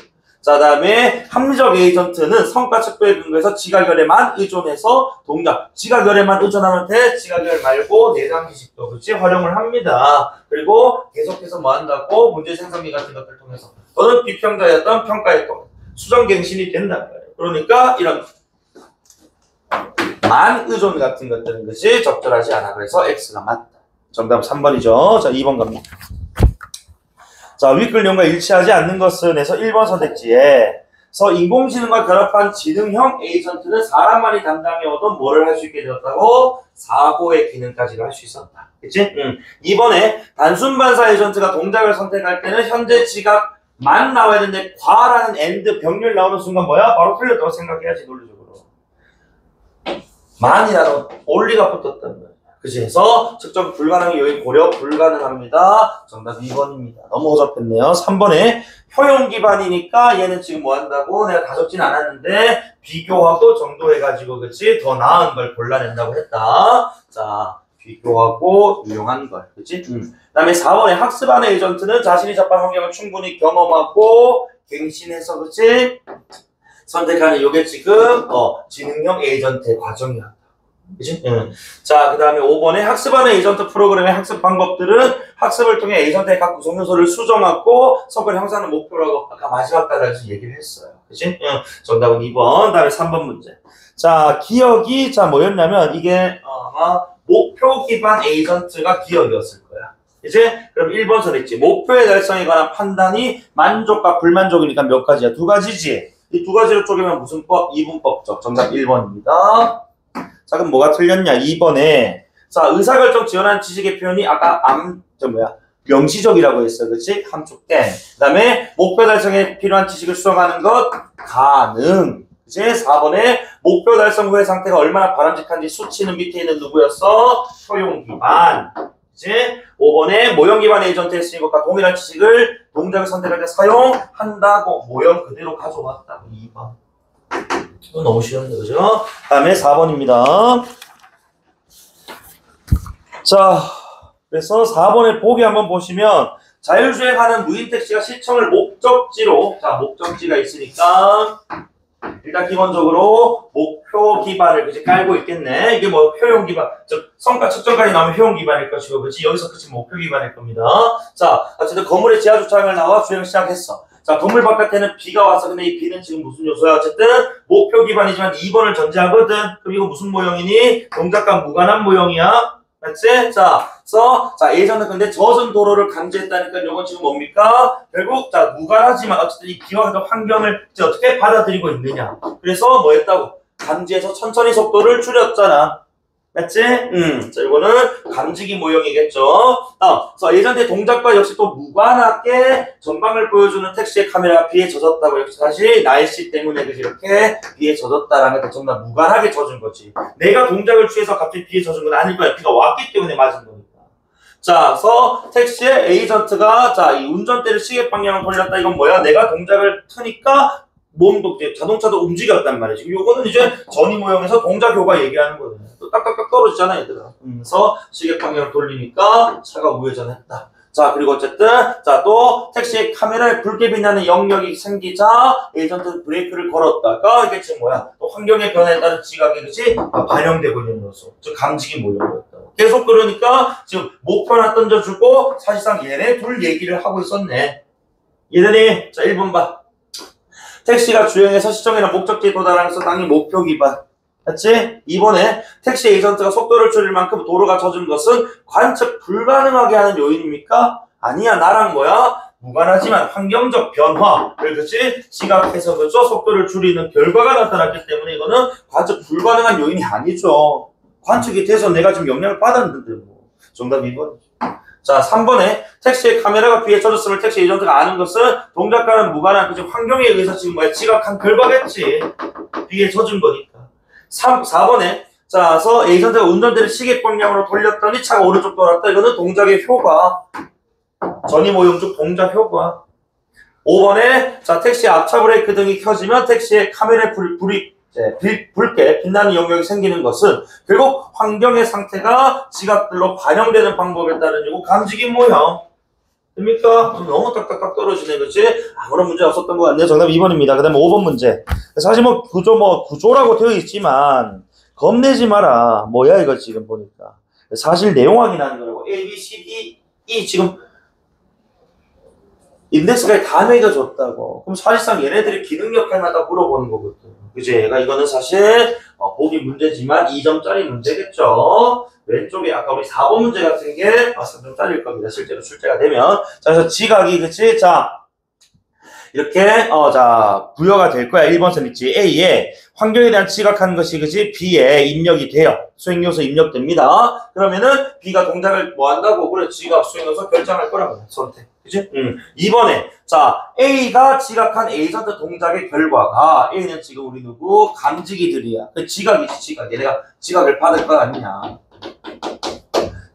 자, 다음에 합리적 에이전트는 성과 측도에 근거해서 지가결에만 의존해서 동작. 지가결에만 의존하면 돼. 지가결 말고 내장 지식도 그렇지 활용을 합니다. 그리고 계속해서 뭐 한다고? 문제 생성기 같은 것들 통해서 또는 비평자였던 평가에 통해 수정갱신이 된단 말이에요. 그러니까 이런 만 의존 같은 것들은 것이 적절하지 않아. 그래서 X가 맞다. 정답 3번이죠. 자, 2번 갑니다. 자, 윗글 내용과 일치하지 않는 것은 에서 1번 선택지에서 인공지능과 결합한 지능형 에이전트는 사람만이 담당해오던 뭐를 할 수 있게 되었다고? 사고의 기능까지도 할 수 있었다. 그치? 2번에 단순 반사 에이전트가 동작을 선택할 때는 현재 지각만 나와야 되는데 과라는 엔드 병렬 나오는 순간 뭐야? 바로 틀렸다고 생각해야지 논리적으로. 만이라는 올리가 붙었단 말이야. 그치? 해서 측정 불가능의 요인 고려 불가능합니다. 정답 2번입니다. 너무 허접했네요. 3번에 효용 기반이니까 얘는 지금 뭐 한다고? 내가 다 적진 않았는데 비교하고 정도해가지고 그치? 더 나은 걸 골라낸다고 했다. 자, 비교하고 유용한 걸. 그치? 그 다음에 4번에 학습하는 에이전트는 자신이 접한 환경을 충분히 경험하고 갱신해서 그치? 선택하는 요게 지금 지능형 에이전트의 과정이야. 그치? 자, 그 다음에 5번에 학습하는 에이전트 프로그램의 학습 방법들은 학습을 통해 에이전트의 각 구성 요소를 수정하고 성과를 형성하는 목표라고 아까 마지막 단락에서 얘기를 했어요. 그치? 정답은 2번. 그 다음에 3번 문제. 자, 기억이 자 뭐였냐면 이게 아마 목표 기반 에이전트가 기억이었을 거야. 이제 그럼 1번 선했지. 목표의 달성에 관한 판단이 만족과 불만족이니까 몇 가지야? 두 가지지. 이 두 가지로 쪼개면 무슨 법? 이분법적. 정답 1번입니다. 자, 그럼 뭐가 틀렸냐? 2번에 자, 의사결정 지원하는 지식의 표현이 아까 명시적이라고 했어. 그치? 함축된. 그 다음에 목표 달성에 필요한 지식을 수정하는 것 가능. 그치? 4번에 목표 달성 후의 상태가 얼마나 바람직한지 수치는 밑에 있는 누구였어? 효용 기반. 그치? 5번에 모형 기반 에이전트에 쓰인 것과 동일한 지식을 동작을 선택할 때 사용한다고 모형 그대로 가져왔다고. 2번. 이거 너무 쉬운데, 그죠? 그 다음에 4번입니다. 자, 그래서 4번의 보기 한번 보시면 자율주행하는 무인택시가 시청을 목적지로, 자, 목적지가 있으니까 일단 기본적으로 목표 기반을 그치 깔고 있겠네. 이게 뭐 효용 기반, 즉 성과 측정까지 나오면 효용 기반일 것이고, 그치? 여기서 그치 목표 기반일 겁니다. 자, 어쨌든 건물의 지하 주차장을 나와 주행 시작했어. 자, 건물 바깥에는 비가 와서 근데 이 비는 지금 무슨 요소야? 어쨌든 목표 기반이지만 2번을 전제하거든. 그럼 이거 무슨 모형이니? 동작과 무관한 모형이야. 맞지? 자, 예전에 근데 젖은 도로를 강제했다니까 이건 지금 뭡니까? 결국 자 무관하지만 어쨌든 이 비와 같은 환경을 이제 어떻게 받아들이고 있느냐. 그래서 뭐 했다고? 강제해서 천천히 속도를 줄였잖아. 맞지? 자, 이거는 감지기 모형이겠죠. 그래서 예전에 동작과 역시 또 무관하게 전방을 보여주는 택시의 카메라가 비에 젖었다고. 역시 사실 날씨 때문에 이렇게 비에 젖었다라는 게 정말 무관하게 젖은 거지. 내가 동작을 취해서 갑자기 비에 젖은 건 아닐 거야. 비가 왔기 때문에 맞은 거니까. 자, 그래서 택시의 에이전트가 자, 이 운전대를 시계 방향을 돌렸다. 이건 뭐야? 내가 동작을 트니까 몸도 자동차도 움직였단 말이지. 요거는 이제 전이 모형에서 동작 효과 얘기하는 거거든요. 또 딱딱딱 떨어지잖아, 얘들아. 그래서 시계 방향을 돌리니까 차가 우회전했다. 자, 그리고 어쨌든 자, 또 택시의 카메라에 붉게 빛나는 영역이 생기자 에이전트 브레이크를 걸었다가 이게 지금 뭐야? 또 환경의 변화에 따른 지각이 그치? 반영되고 있는 요소. 즉 감지기 모형이었다. 계속 그러니까 지금 목표 하나 던져주고 사실상 얘네 둘 얘기를 하고 있었네. 얘들이 자, 1번 봐. 택시가 주행해서 시청이나 목적지에 도달하면서 당연히 목표 기반. 맞지? 이번에 택시 에이전트가 속도를 줄일 만큼 도로가 젖은 것은 관측 불가능하게 하는 요인입니까? 아니야. 나랑 뭐야? 무관하지만 환경적 변화를 그치? 지각해서 그죠? 속도를 줄이는 결과가 나타났기 때문에 이거는 관측 불가능한 요인이 아니죠. 관측이 돼서 내가 지금 영향을 받았는데 뭐. 정답 2번. 자, 3번에 택시의 카메라가 비에 젖었음을 택시 에이전트가 아는 것은 동작과는 무관한 그치? 환경에 의해서 지금 뭐야? 지각한 결과겠지. 비에 젖은 거니까. 4번에 자, 그래서 에이전트가 운전대를 시계 방향으로 돌렸더니 차가 오른쪽 돌았다. 이거는 동작의 효과. 전이 모형 중 동작 효과. 5번에 자, 택시 앞차 브레이크 등이 켜지면 택시의 카메라에 붉게 빛나는 영역이 생기는 것은 결국 환경의 상태가 지각들로 반영되는 방법에 따른 이고 감지기 모형. 됩니까? 너무 딱딱딱 떨어지네, 그치? 아무런 문제 없었던 것 같네요. 정답 2번입니다. 그 다음에 5번 문제. 사실 구조라고 되어 있지만, 겁내지 마라. 뭐야, 이거 지금 보니까. 사실 내용 확인하는 거라고. A, B, C, D, E 지금, 인덱스가 다 매겨졌다고. 그럼 사실상 얘네들이 기능 역할마다 물어보는 거거든. 그치? 이거는 사실, 보기 문제지만 2점짜리 문제겠죠? 왼쪽에 아까 우리 4번 문제 같은 게 3점짜리일 겁니다. 실제로 출제가 되면. 자, 그래서 지각이, 그치? 자, 이렇게, 부여가 될 거야. 1번 선 있지. A에 환경에 대한 지각하는 것이, 그치? B에 입력이 돼요. 수행요소 입력됩니다. 그러면은 B가 동작을 뭐 한다고? 그래, 지각 수행요소 결정할 거라고. 선택. 그치? 2번에, 자, A가 지각한 에이전트 동작의 결과가, A는 지금 우리 누구? 감지기들이야. 그 지각이지, 지각. 얘네가 지각을 받을 거 아니냐.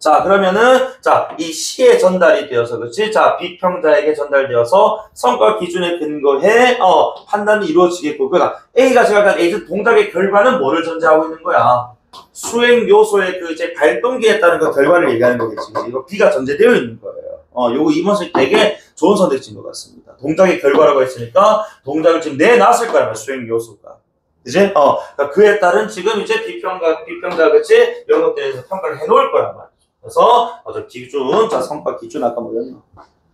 자, 그러면은, 자, 이 C에 전달이 되어서, 그치? 자, B평자에게 전달되어서 성과 기준에 근거해, 판단이 이루어지겠고, 그러니까 A가 생각한 A 동작의 결과는 뭐를 전제하고 있는 거야? 수행 요소의 그 이제 발동기에 따른 그 결과를 얘기하는 거겠지. 이거 B가 전제되어 있는 거예요. 요거 이번 식 되게 좋은 선택지인 것 같습니다. 동작의 결과라고 했으니까 동작을 지금 내놨을 거란 말이야, 수행 요소가. 그지? 그러니까 그에 따른 지금 이제 B평가, 그치? 이런 것들에 대해서 평가를 해놓을 거란 말이야. 그래서 기준, 자 성과 기준 아까 뭐였나?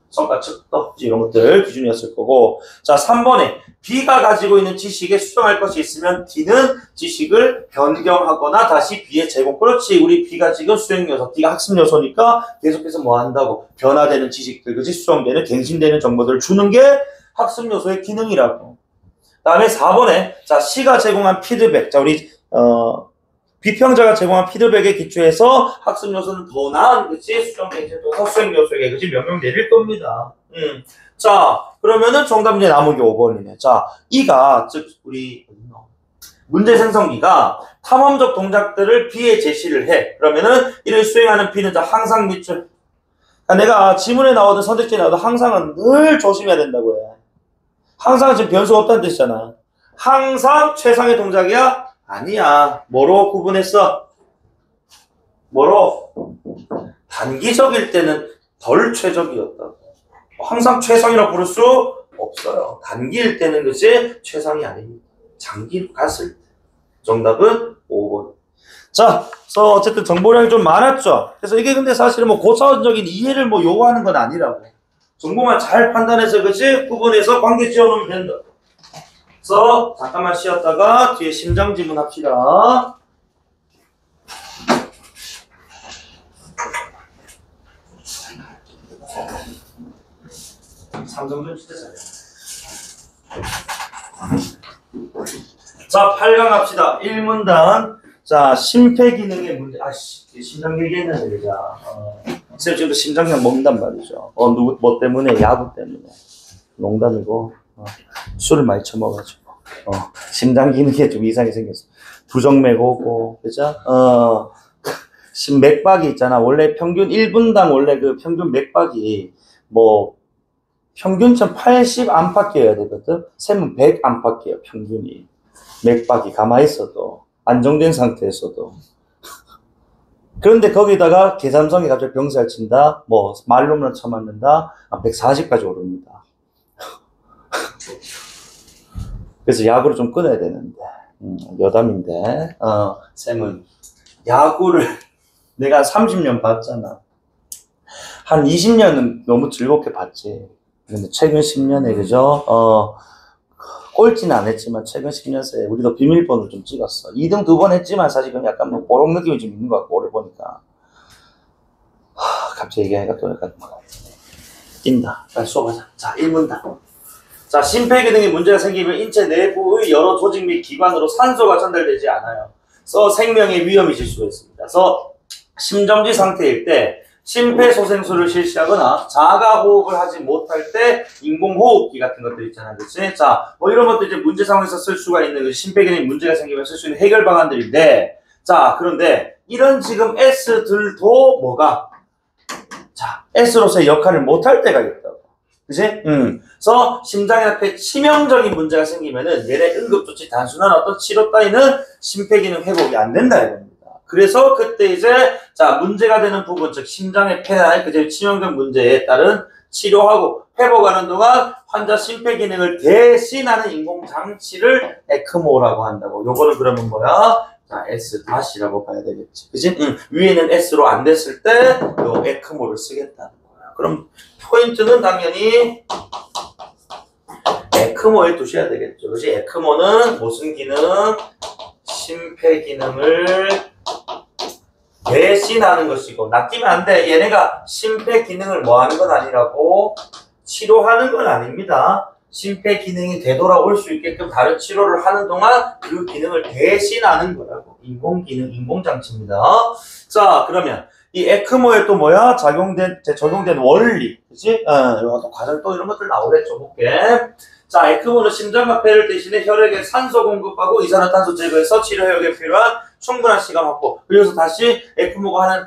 성과 측도 이런 것들 기준이었을 거고, 자 3번에 B가 가지고 있는 지식에 수정할 것이 있으면 D는 지식을 변경하거나 다시 B에 제공. 그렇지, 우리 B가 지금 수행 요소, D가 학습 요소니까 계속해서 뭐 한다고? 변화되는 지식들, 그치? 수정되는, 갱신되는 정보들을 주는 게 학습 요소의 기능이라고. 다음에 4번에 자 C가 제공한 피드백, 자 우리 B평자가 제공한 피드백에 기초해서 학습 요소는 더 나은, 그치? 수정 갱신도 수행 요소에게, 그치? 명령 내릴 겁니다. 자, 그러면은 정답 이제 남은 게 5번이네. 자, 이가, 즉, 우리, 문제 생성기가 탐험적 동작들을 B에 제시를 해. 그러면은 이를 수행하는 B는 자, 항상 밑줄. 그러니까 내가 지문에 나오든 선택지에 나오든 항상은 늘 조심해야 된다고 해. 항상은 지금 변수가 없다는 뜻이잖아. 항상 최상의 동작이야? 아니야. 뭐로 구분했어? 뭐로? 단기적일 때는 덜 최적이었다고. 항상 최상이라고 부를 수 없어요. 단기일 때는 그치? 최상이 아닙니다. 장기로 갔을 때. 정답은 5번. 자, 그래서 어쨌든 정보량이 좀 많았죠. 그래서 이게 근데 사실은 뭐 고차원적인 이해를 뭐 요구하는 건 아니라고. 정보만 잘 판단해서 그치? 구분해서 관계 지어놓으면 된다. 그래서 잠깐만 쉬었다가 뒤에 심장 지문 합시다. 삼성전 진짜 잘해. 자, 8강 합시다. 1문단. 자, 심폐기능의 문제. 심장 얘기했는데, 그자. 쌤 지금도 심장약 먹는단 말이죠. 누구, 뭐 때문에? 야구 때문에. 농담이고. 술을 많이 처먹어가지고. 심장 기능에 좀 이상이 생겼어. 부정맥 오고, 그죠? 맥박이 있잖아. 원래 평균 1분당 원래 그 평균 맥박이 뭐, 평균 80 안팎이어야 되거든? 쌤은 100 안팎이에요, 평균이. 맥박이 가만히 있어도. 안정된 상태에서도. 그런데 거기다가 계산성이 갑자기 병살 친다? 뭐, 말로만 쳐맞는다? 140까지 오릅니다. 그래서 야구를 좀 끊어야 되는데, 여담인데, 쌤은 야구를 내가 30년 봤잖아. 한 20년은 너무 즐겁게 봤지. 근데 최근 10년에, 그죠? 꼴찌는 안 했지만 최근 10년 새에 우리도 비밀번호를 좀 찍었어. 2등 2번 했지만 사실 그건 약간 뭐 그런 느낌이 좀 있는 것 같고, 오래 보니까. 갑자기 얘기하니까 또 약간 뛴다. 빨리 수업하자. 자, 1문단. 자, 심폐기능에 문제가 생기면 인체 내부의 여러 조직 및 기관으로 산소가 전달되지 않아요. 그래서 생명의 위험이 질 수가 있습니다. 그래서 심정지 상태일 때 심폐소생술을 실시하거나 자가호흡을 하지 못할 때 인공호흡기 같은 것들 있잖아요. 그치? 자, 뭐 이런 것들 이제 문제 상황에서 쓸 수가 있는 그 심폐기능에 문제가 생기면 쓸 수 있는 해결 방안들인데, 자, 그런데 이런 지금 S들도 뭐가? 자, S로서의 역할을 못할 때가 있다고. 그치? 그래서 심장이나 폐 치명적인 문제가 생기면은 얘네 응급조치 단순한 어떤 치료 따위는 심폐기능 회복이 안 된다 이겁니다. 그래서 그때 이제 자 문제가 되는 부분, 즉 심장의 폐나 그 치명적 문제에 따른 치료하고 회복하는 동안 환자 심폐기능을 대신하는 인공장치를 에크모라고 한다고. 요거는 그러면 뭐야? 자, S-라고 봐야 되겠지. 그치? 위에는 S로 안 됐을 때 요 에크모를 쓰겠다는 거야. 그럼 포인트는 당연히 에크모에 두셔야 되겠죠. 그치? 에크모는 무슨 기능? 심폐기능을 대신하는 것이고, 낚이면 안 돼. 얘네가 심폐기능을 뭐 하는 건 아니라고, 치료하는 건 아닙니다. 심폐기능이 되돌아올 수 있게끔 다른 치료를 하는 동안 그 기능을 대신하는 거라고. 인공기능, 인공장치입니다. 자, 그러면 이 에크모에 또 뭐야? 적용된 원리. 그치? 또 과정 또 이런 것들 나오겠죠. 볼게. 자, 에크모는 심장과 폐를 대신해 혈액에 산소 공급하고 이산화탄소 제거해서 치료 회복에 필요한 충분한 시간 확보. 그래서 다시 에크모가 하는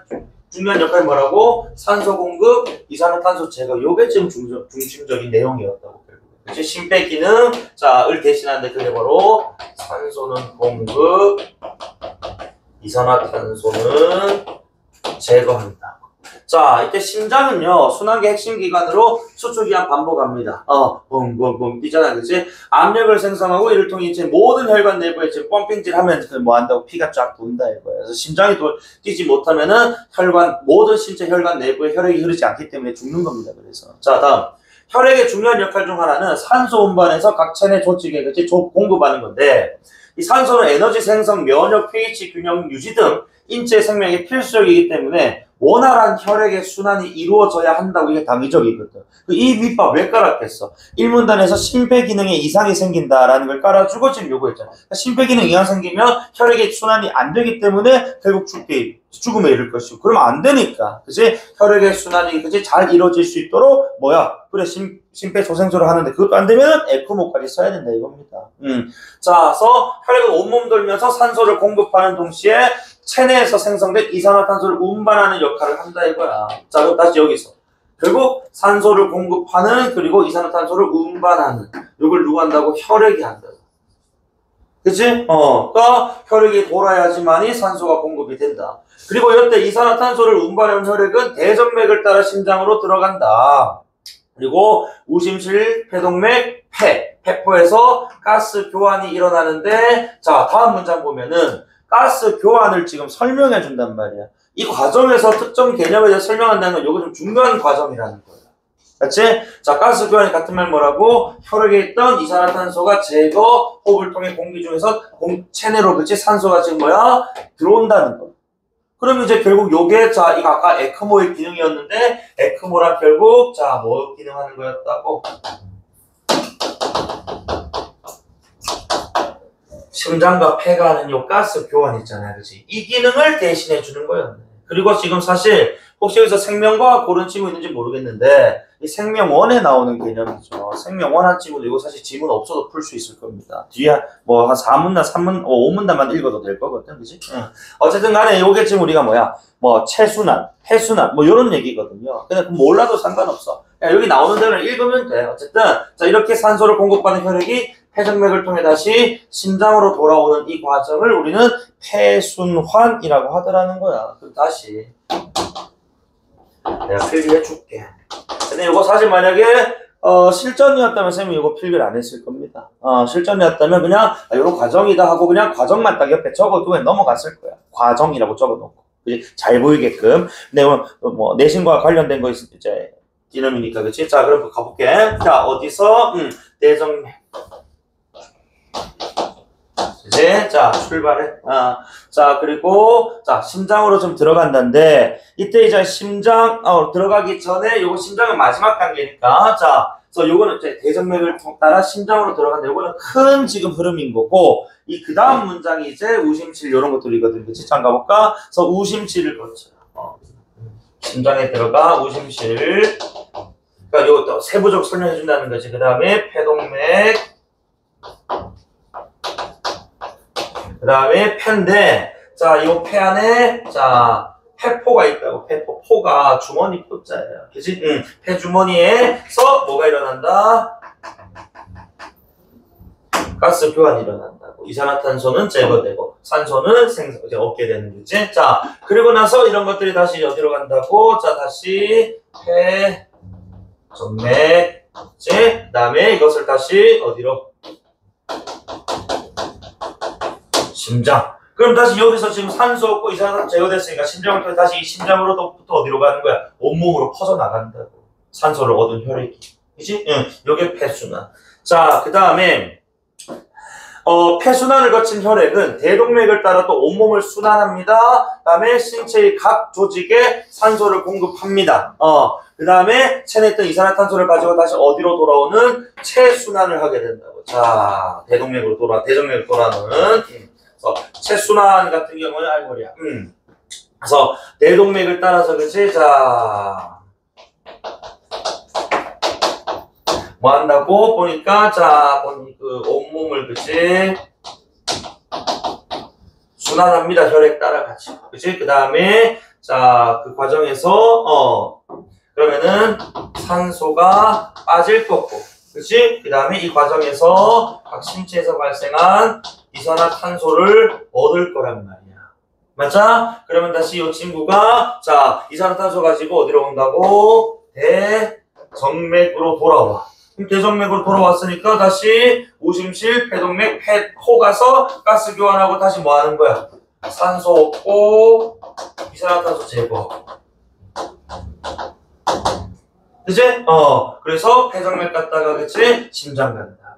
중요한 역할이 뭐라고? 산소 공급, 이산화탄소 제거. 요게 지금 중심적인 내용이었다고. 그치? 심폐 기능, 자, 을 대신하는데 그게 바로 산소는 공급, 이산화탄소는 제거한다. 자, 이때 심장은요, 순환계 핵심 기관으로 수축기한 반복합니다. 뻥뻥뻥 뛰잖아, 그치? 압력을 생성하고 이를 통해 이제 모든 혈관 내부에 지금 펌핑질 하면 뭐 한다고 피가 쫙 돈다 이거예요. 그래서 심장이 뛰지 못하면은 모든 신체 혈관 내부에 혈액이 흐르지 않기 때문에 죽는 겁니다. 그래서. 자, 다음. 혈액의 중요한 역할 중 하나는 산소 운반에서 각 체내 조직에 그치? 공급하는 건데, 이 산소는 에너지 생성, 면역, pH 균형 유지 등 인체 생명에 필수적이기 때문에 원활한 혈액의 순환이 이루어져야 한다고 이게 당위적이거든. 이 밑밥 왜 깔았겠어? 1문단에서 심폐 기능에 이상이 생긴다라는 걸 깔아주고 지금 요구했잖아. 심폐 기능 이상 생기면 혈액의 순환이 안 되기 때문에 결국 죽음에 이를 것이고, 그러면 안 되니까, 그치? 혈액의 순환이, 그치? 잘 이루어질 수 있도록, 그래, 심폐소생술을 하는데, 그것도 안 되면 에크모까지 써야 된다, 이겁니다. 자, 그래서 혈액은 온몸 돌면서 산소를 공급하는 동시에 체내에서 생성된 이산화탄소를 운반하는 역할을 한다, 이거야. 자, 그럼 다시 여기서. 결국, 산소를 공급하는, 그리고 이산화탄소를 운반하는, 이걸 누가 한다고? 혈액이 한다. 그치? 그러니까 혈액이 돌아야지만이 산소가 공급이 된다. 그리고 이때 이산화탄소를 운반하는 혈액은 대정맥을 따라 심장으로 들어간다. 그리고 우심실, 폐동맥, 폐포에서 가스 교환이 일어나는데, 자, 다음 문장 보면은 가스 교환을 지금 설명해 준단 말이야. 이 과정에서 특정 개념에 대해 설명한다는 건 이거 좀 중요한 과정이라는 거야. 그치? 자, 가스 교환이 같은 말 뭐라고? 혈액에 있던 이산화탄소가 제거, 호흡을 통해 공기 중에서 체내로, 그치? 산소가 지금 들어온다는 거. 그럼 이제 결국 요게, 자, 이거 아까 에크모의 기능이었는데, 에크모란 결국, 자, 뭐 기능하는 거였다고? 심장과 폐가 하는 요 가스 교환 있잖아요. 그치? 이 기능을 대신해 주는 거였네. 그리고 지금 사실, 혹시 여기서 생명과학 고른 지문 있는지 모르겠는데, 이 생명원에 나오는 개념이죠. 생명원 한 지문도 이거 사실 지문 없어도 풀 수 있을 겁니다. 뒤에 한 4문단, 5문단만 읽어도 될 거거든. 그치? 어쨌든 간에 요게 지금 우리가 체순환, 폐순환, 요런 얘기거든요. 근데 몰라도 상관없어. 여기 나오는 대로 읽으면 돼. 어쨌든, 자, 이렇게 산소를 공급받는 혈액이 폐정맥을 통해 다시 심장으로 돌아오는 이 과정을 우리는 폐순환이라고 하더라는 거야. 그럼 다시. 내가 필기해 줄게. 근데 이거 사실 만약에 실전이었다면 쌤이 이거 필기를 안 했을 겁니다. 실전이었다면 그냥 이런 과정이다 하고 그냥 과정만 딱 옆에 적어두고 그냥 넘어갔을 거야. 과정이라고 적어놓고. 그치? 잘 보이게끔. 근데 내신과 관련된 거 있을 때 이제 이름이니까, 그치? 자, 그럼 가볼게. 자, 어디서? 대정맥. 이제 자, 출발해. 자, 그리고 자, 심장으로 좀 들어간다는데 이때 이제 심장 들어가기 전에 요거 심장은 마지막 단계니까 자, 그래서 요거는 이제 대정맥을 따라 심장으로 들어간다. 요거는 큰 지금 흐름인 거고 이 그다음 문장이 이제 우심실 요런 것들이거든. 그치? 자, 가볼까? 그래서 우심실을 거쳐. 심장에 들어가 우심실. 그러니까 요것도 세부적 설명해 준다는 거지. 그다음에 폐동맥. 그 다음에 폐인데, 자, 이 폐 안에, 자, 폐포가 있다고, 폐포. 포가 주머니 포자예요. 그치? 폐 주머니에서 뭐가 일어난다? 가스 교환이 일어난다고. 이산화탄소는 제거되고, 산소는 이제 얻게 되는 거지. 자, 그리고 나서 이런 것들이 다시 어디로 간다고? 자, 다시 폐, 정맥, 그 다음에 이것을 다시 어디로? 심장. 그럼 다시 여기서 지금 산소 없고 이산화탄소 제거됐으니까 심장을 통해 다시 이 심장으로부터 어디로 가는 거야? 온몸으로 퍼져나간다고. 산소를 얻은 혈액이. 그치? 요게 폐순환. 자, 그 다음에 폐순환을 거친 혈액은 대동맥을 따라 또 온몸을 순환합니다. 그 다음에 신체의 각 조직에 산소를 공급합니다. 그 다음에 체내에 있던 이산화탄소를 가지고 다시 어디로 돌아오는 체순환을 하게 된다고. 자, 대동맥으로 대정맥으로 돌아오는 체순환 같은 경우는 알고리야. 그래서 대동맥을 따라서 그치? 자, 뭐 한다고 보니까 자, 그 온몸을 그치? 순환합니다. 혈액 따라 같이. 그치? 그 다음에 자, 그 과정에서 그러면은 산소가 빠질 거고, 그치? 그 다음에 이 과정에서 각 신체에서 발생한 이산화탄소를 얻을 거란 말이야. 맞아? 그러면 다시 이 친구가 자, 이산화탄소 가지고 어디로 온다고? 대정맥으로 돌아와. 그럼 대정맥으로 돌아왔으니까 다시 오심실, 폐동맥, 폐코 가서 가스 교환하고 다시 뭐 하는 거야? 산소 얻고 이산화탄소 제거하고. 그치? 그래서 폐정맥 갔다가 그치? 심장 간다.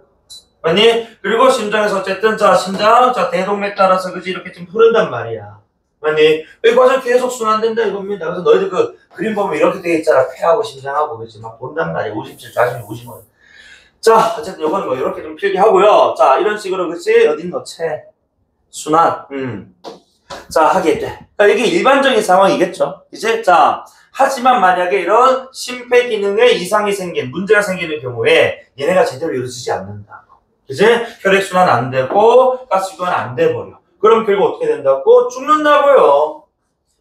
맞니? 그리고 심장에서 어쨌든 자, 심장, 자, 대동맥 따라서 그치? 이렇게 좀 흐른단 말이야. 맞니? 이 과정 계속 순환된다 이겁니다. 그래서 너희들 그 그림 보면 이렇게 돼 있잖아. 폐하고 심장하고 그치? 막 본단 말이야. 오심실, 좌심실, 우심원. 자, 어쨌든 요거는 뭐 이렇게 좀 필기하고요. 자, 이런 식으로 그치? 어딘 너 체, 순환. 자, 하게 돼. 그러니까 이게 일반적인 상황이겠죠. 이제 자, 하지만 만약에 이런 심폐기능에 이상이 생긴, 문제가 생기는 경우에 얘네가 제대로 이루어지지 않는다. 그치? 혈액순환 안 되고 가스교환 안 돼버려. 그럼 결국 어떻게 된다고? 죽는다고요.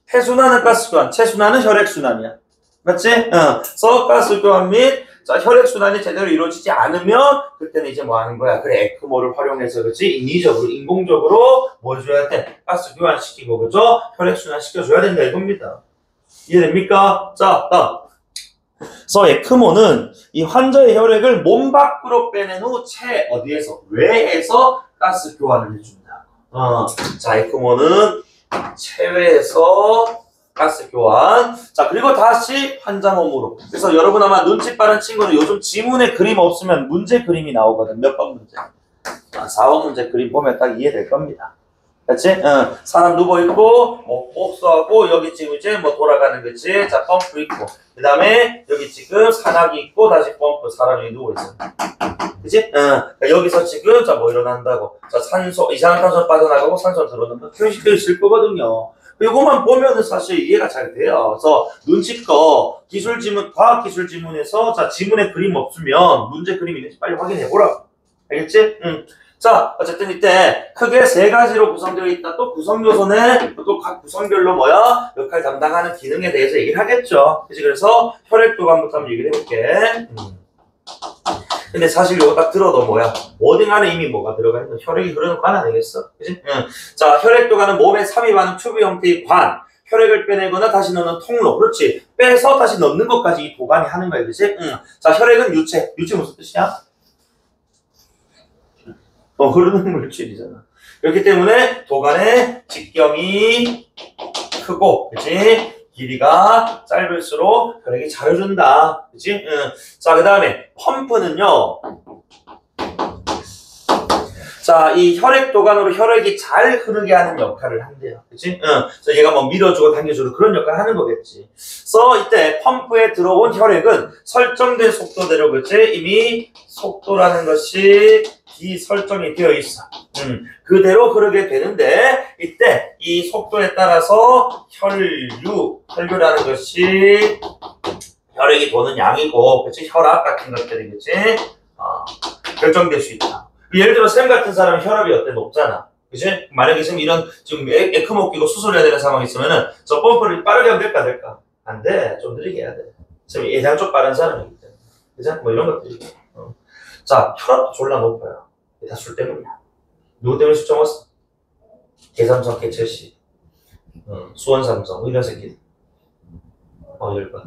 폐순환은 가스교환, 체순환은 혈액순환이야. 맞지? 그래서 가스교환 및 자, 혈액순환이 제대로 이루어지지 않으면 그때는 이제 뭐 하는 거야? 그래, 에크모를 활용해서 그치? 인위적으로, 인공적으로 뭐 해줘야 돼? 가스 교환시키고 그죠? 혈액순환 시켜줘야 된다 이겁니다. 이해됩니까? 자, 그래서 에크모는 이 환자의 혈액을 몸 밖으로 빼낸 후 체 어디에서? 외에서 가스 교환을 해준다. 자, 에크모는 체외에서 가스 교환. 자, 그리고 다시 환자 몸으로. 그래서 여러분 아마 눈치 빠른 친구는 요즘 지문에 그림 없으면 문제 그림이 나오거든. 몇 번 문제? 4번 문제 그림 보면 딱 이해될 겁니다. 그치? 사람 누워있고, 뭐, 복수하고, 여기 지금 이제 뭐 돌아가는 거지. 자, 펌프 있고. 그 다음에 여기 지금 산악이 있고, 다시 펌프, 사람이 누워있어. 그치? 여기서 지금, 자, 뭐 일어난다고. 자, 산소, 이산화탄소 빠져나가고 산소 들어온다. 표시되어 있을 거거든요. 이거만 보면은 사실 이해가 잘 돼요. 그래서 눈치껏 기술 지문, 과학 기술 지문에서 자, 지문에 그림 없으면 문제 그림 있는지 빨리 확인해 보라고. 알겠지? 자, 어쨌든 이때 크게 3가지로 구성되어 있다. 또 구성 요소는 또 각 구성별로 뭐야? 역할 담당하는 기능에 대해서 얘기를 하겠죠. 그치? 그래서 혈액 교환부터 한번 얘기를 해볼게. 근데 사실 이거 딱 들어도 뭐야? 워딩 안에 이미 뭐가 들어가 있는 혈액이 흐르는 관 아니겠어? 그치? 자, 혈액 교관은 몸에 삽입하는 튜브 형태의 관. 혈액을 빼내거나 다시 넣는 통로. 그렇지. 빼서 다시 넣는 것까지 이 도관이 하는 거야. 그치? 자, 혈액은 유체. 유체 무슨 뜻이야? 흐르는 물질이잖아. 그렇기 때문에 도관의 직경이 크고, 그치? 길이가 짧을수록 혈액이 잘 흐른다. 그치? 자, 그 다음에 펌프는요. 자, 이 혈액 도관으로 혈액이 잘 흐르게 하는 역할을 한대요. 그치? 그래서 얘가 뭐 밀어주고 당겨주고 그런 역할을 하는 거겠지. 그래서 이때 펌프에 들어온 혈액은 설정된 속도대로, 그치? 이미 속도라는 것이 설정이 되어 있어. 그대로 흐르게 되는데 이때 이 속도에 따라서 혈류라는 것이 혈액이 도는 양이고, 그치? 혈압 같은 것들이, 그치? 결정될 수 있다. 예를 들어 쌤 같은 사람은 혈압이 어때? 높잖아. 그치? 만약에 지금 이런 지금 에크모 끼고 수술해야 되는 상황이 있으면은 저 펌프를 빠르게 하면 될까? 될까? 안 돼. 좀 느리게 해야 돼. 지금 예상 쪽 빠른 사람이기 때문에. 그치? 뭐 이런 것들이. 자, 혈압도 졸라 높아요. 다 술 때문이야. 누구 때문에 술 정했어? 개삼성, 개철씨, 수원삼성, 이런 새끼. 열받.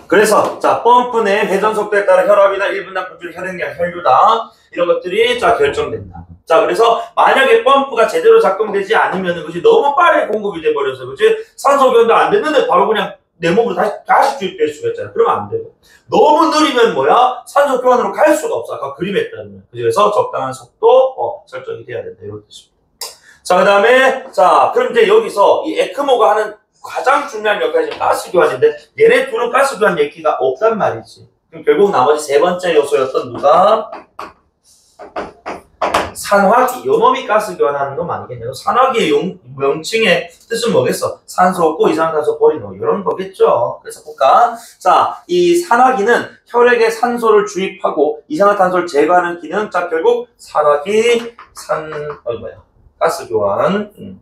그래서 자, 펌프 내 회전 속도에 따라 혈압이나 1분당 분출 혈액량, 혈류당 이런 것들이 자 결정된다. 자, 그래서 만약에 펌프가 제대로 작동되지 않으면 그것이 너무 빠르게 공급이 돼 버려서 그치? 산소 교환도 안 됐는데 바로 그냥 내 몸으로 다시 주입될 수가 있잖아. 그러면 안 되고. 너무 느리면 뭐야? 산소 교환으로 갈 수가 없어. 아까 그림에 따르면. 그래서 적당한 속도 설정이 돼야 된다. 이런 뜻입니다. 자, 그 다음에 자, 그럼 이제 여기서 이 에크모가 하는 가장 중요한 역할이 가스 교환인데 얘네 둘은 가스 교환 얘기가 없단 말이지. 그럼 결국 나머지 3번째 요소였던 누가? 산화기, 요 놈이 가스 교환하는 놈 아니겠냐고. 산화기의 명칭의 뜻은 뭐겠어? 산소 없고 이산화탄소 버리는 거 이런 거겠죠. 그래서 볼까? 자, 이 산화기는 혈액에 산소를 주입하고 이산화탄소를 제거하는 기능. 자, 결국 산화기, 가스 교환.